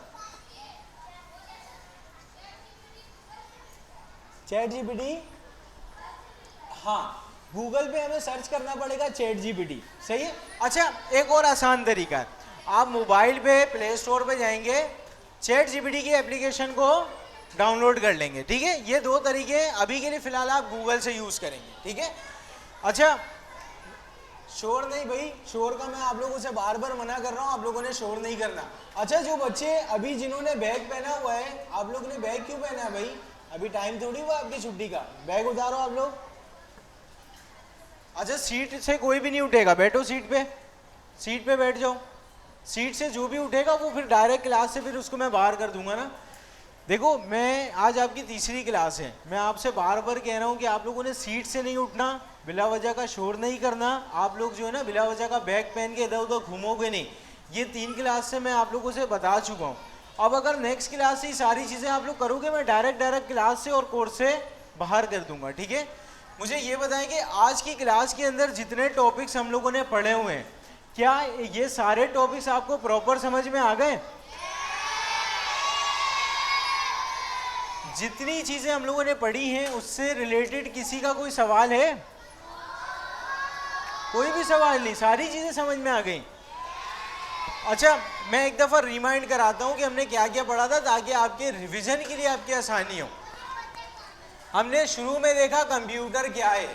चैट जीपीटी। हाँ, गूगल पे हमें सर्च करना पड़ेगा चैट जीपीटी, सही है। अच्छा, एक और आसान तरीका है, आप मोबाइल पे प्ले स्टोर पे जाएंगे, चैट जीपीटी की एप्लीकेशन को डाउनलोड कर लेंगे। ठीक है, ये दो तरीके अभी के लिए फिलहाल आप गूगल से यूज़ करेंगे। ठीक है, अच्छा शोर नहीं भाई, शोर का मैं आप लोगों से बार बार मना कर रहा हूँ, आप लोगों ने शोर नहीं करना। अच्छा, जो बच्चे अभी जिन्होंने बैग पहना हुआ है, आप लोगों ने बैग क्यों पहना है भाई, अभी टाइम थोड़ी हुआ आपकी छुट्टी का, बैग उतारो आप लोग। अच्छा, सीट से कोई भी नहीं उठेगा, बैठो सीट पे बैठ जाओ। सीट से जो भी उठेगा वो फिर डायरेक्ट क्लास से फिर उसको मैं बाहर कर दूंगा ना। देखो, मैं आज आपकी तीसरी क्लास है, मैं आपसे बार बार कह रहा हूँ कि आप लोगों ने सीट से नहीं उठना, बिला वजह का शोर नहीं करना, आप लोग जो है ना बिला वजह का बैग पहन के इधर उधर घूमोगे नहीं। ये 3 क्लास से मैं आप लोगों से बता चुका हूँ। अब अगर नेक्स्ट क्लास से ये सारी चीज़ें आप लोग करोगे, मैं डायरेक्ट क्लास से और कोर्स से बाहर कर दूंगा। ठीक है, मुझे ये बताएं कि आज की क्लास के अंदर जितने टॉपिक्स हम लोगों ने पढ़े हुए हैं, क्या ये सारे टॉपिक्स आपको प्रॉपर समझ में आ गए? जितनी चीजें हम लोगों ने पढ़ी हैं उससे रिलेटेड किसी का कोई सवाल है? कोई भी सवाल नहीं, सारी चीजें समझ में आ गई। अच्छा, मैं एक दफा रिमाइंड कराता हूं कि हमने क्या क्या पढ़ा था ताकि आपके रिवीजन के लिए आपकी आसानी हो। हमने शुरू में देखा कंप्यूटर क्या है,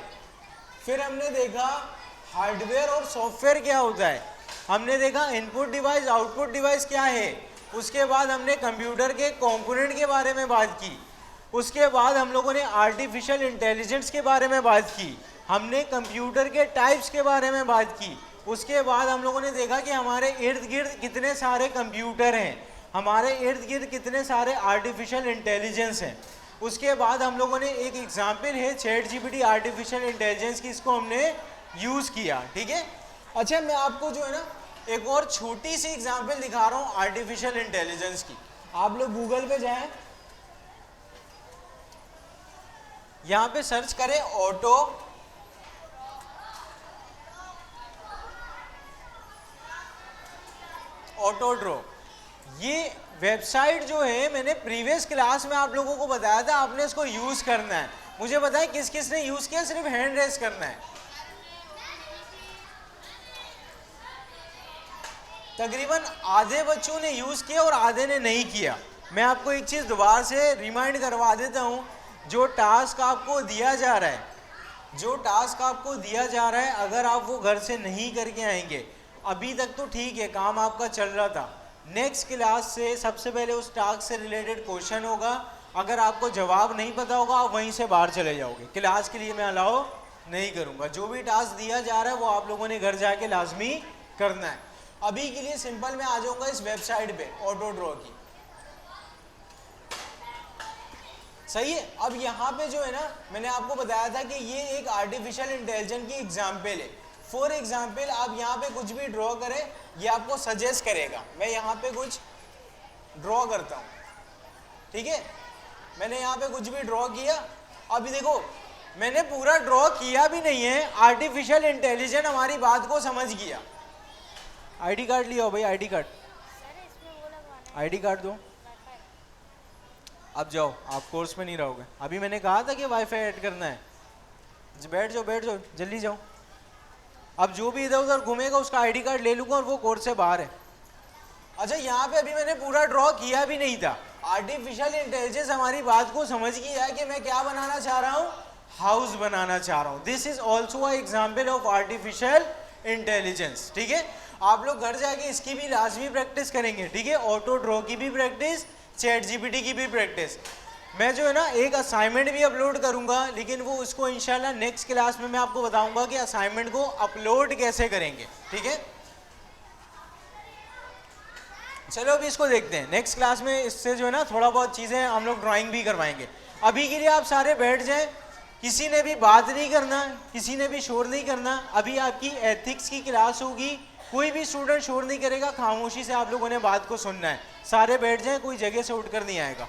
फिर हमने देखा हार्डवेयर और सॉफ्टवेयर क्या होता है, हमने देखा इनपुट डिवाइस आउटपुट डिवाइस क्या है, उसके बाद हमने कंप्यूटर के कंपोनेंट के बारे में बात की, उसके बाद हम लोगों ने आर्टिफिशियल इंटेलिजेंस के बारे में बात की, हमने कंप्यूटर के टाइप्स के बारे में बात की, उसके बाद हम लोगों ने देखा कि हमारे इर्द गिर्द कितने सारे कंप्यूटर हैं, हमारे इर्द गिर्द कितने सारे आर्टिफिशियल इंटेलिजेंस हैं। उसके बाद हम लोगों ने एक एग्जाम्पल है ChatGPT आर्टिफिशियल इंटेलिजेंस की, इसको हमने यूज़ किया। ठीक है। अच्छा, मैं आपको जो है ना एक और छोटी सी एग्जाम्पल दिखा रहा हूँ आर्टिफिशियल इंटेलिजेंस की। आप लोग गूगल पे जाएं, यहाँ पे सर्च करें ऑटोड्रो। ये वेबसाइट जो है मैंने प्रीवियस क्लास में आप लोगों को बताया था, आपने इसको यूज करना है। मुझे बताएं किस किस ने यूज किया, सिर्फ हैंड रेस करना है। तकरीबन आधे बच्चों ने यूज किया और आधे ने नहीं किया। मैं आपको एक चीज दोबारा से रिमाइंड करवा देता हूं, जो टास्क आपको दिया जा रहा है, अगर आप वो घर से नहीं करके आएंगे, अभी तक तो ठीक है, काम आपका चल रहा था, नेक्स्ट क्लास से सबसे पहले उस टास्क से रिलेटेड क्वेश्चन होगा। अगर आपको जवाब नहीं पता होगा आप वहीं से बाहर चले जाओगे, क्लास के लिए मैं अलाउ नहीं करूंगा। जो भी टास्क दिया जा रहा है वो आप लोगों ने घर जाके लाजमी करना है। अभी के लिए सिंपल मैं आ जाऊंगा इस वेबसाइट पे ऑटोड्रो की। सही है। अब यहाँ पे जो है ना, मैंने आपको बताया था कि ये एक आर्टिफिशियल इंटेलिजेंस की एग्जाम्पल है। फॉर एग्जाम्पल आप यहाँ पे कुछ भी ड्रॉ करें, ये आपको सजेस्ट करेगा। मैं यहाँ पे कुछ ड्रॉ करता हूँ, ठीक है, मैंने यहाँ पे कुछ भी ड्रॉ किया। अभी देखो मैंने पूरा ड्रॉ किया भी नहीं है, आर्टिफिशियल इंटेलिजेंस हमारी बात को समझ गया। आईडी कार्ड लिया हो भाई, आईडी कार्ड दो। अब जाओ, आप कोर्स में नहीं रहोगे। अभी मैंने कहा था कि वाईफाई ऐड करना है। बैठ जाओ जल्दी जाओ। अब जो भी इधर उधर घूमेगा उसका आईडी कार्ड ले लूंगा और वो कोर्स से बाहर है। अच्छा, यहाँ पे अभी मैंने पूरा ड्रॉ किया भी नहीं था। आर्टिफिशियल इंटेलिजेंस हमारी बात को समझ गया है कि मैं क्या बनाना चाह रहा हूँ, हाउस बनाना चाह रहा हूँ। This is also a example of artificial intelligence. ठीक है, आप लोग घर जाके इसकी भी लाजमी प्रैक्टिस करेंगे। ठीक है, ऑटो ड्रॉ की भी प्रैक्टिस, ChatGPT की भी प्रैक्टिस। मैं जो है ना एक असाइनमेंट भी अपलोड करूंगा, लेकिन वो उसको इंशाल्लाह नेक्स्ट क्लास में मैं आपको बताऊंगा कि असाइनमेंट को अपलोड कैसे करेंगे। ठीक है, चलो अभी इसको देखते हैं। नेक्स्ट क्लास में इससे जो है ना थोड़ा बहुत चीज़ें हम लोग ड्राइंग भी करवाएंगे। अभी के लिए आप सारे बैठ जाएं, किसी ने भी बात नहीं करना, किसी ने भी शोर नहीं करना। अभी आपकी एथिक्स की क्लास होगी, कोई भी स्टूडेंट शोर नहीं करेगा, खामोशी से आप लोगों ने बात को सुनना है। सारे बैठ जाएं, कोई जगह से उठकर नहीं आएगा।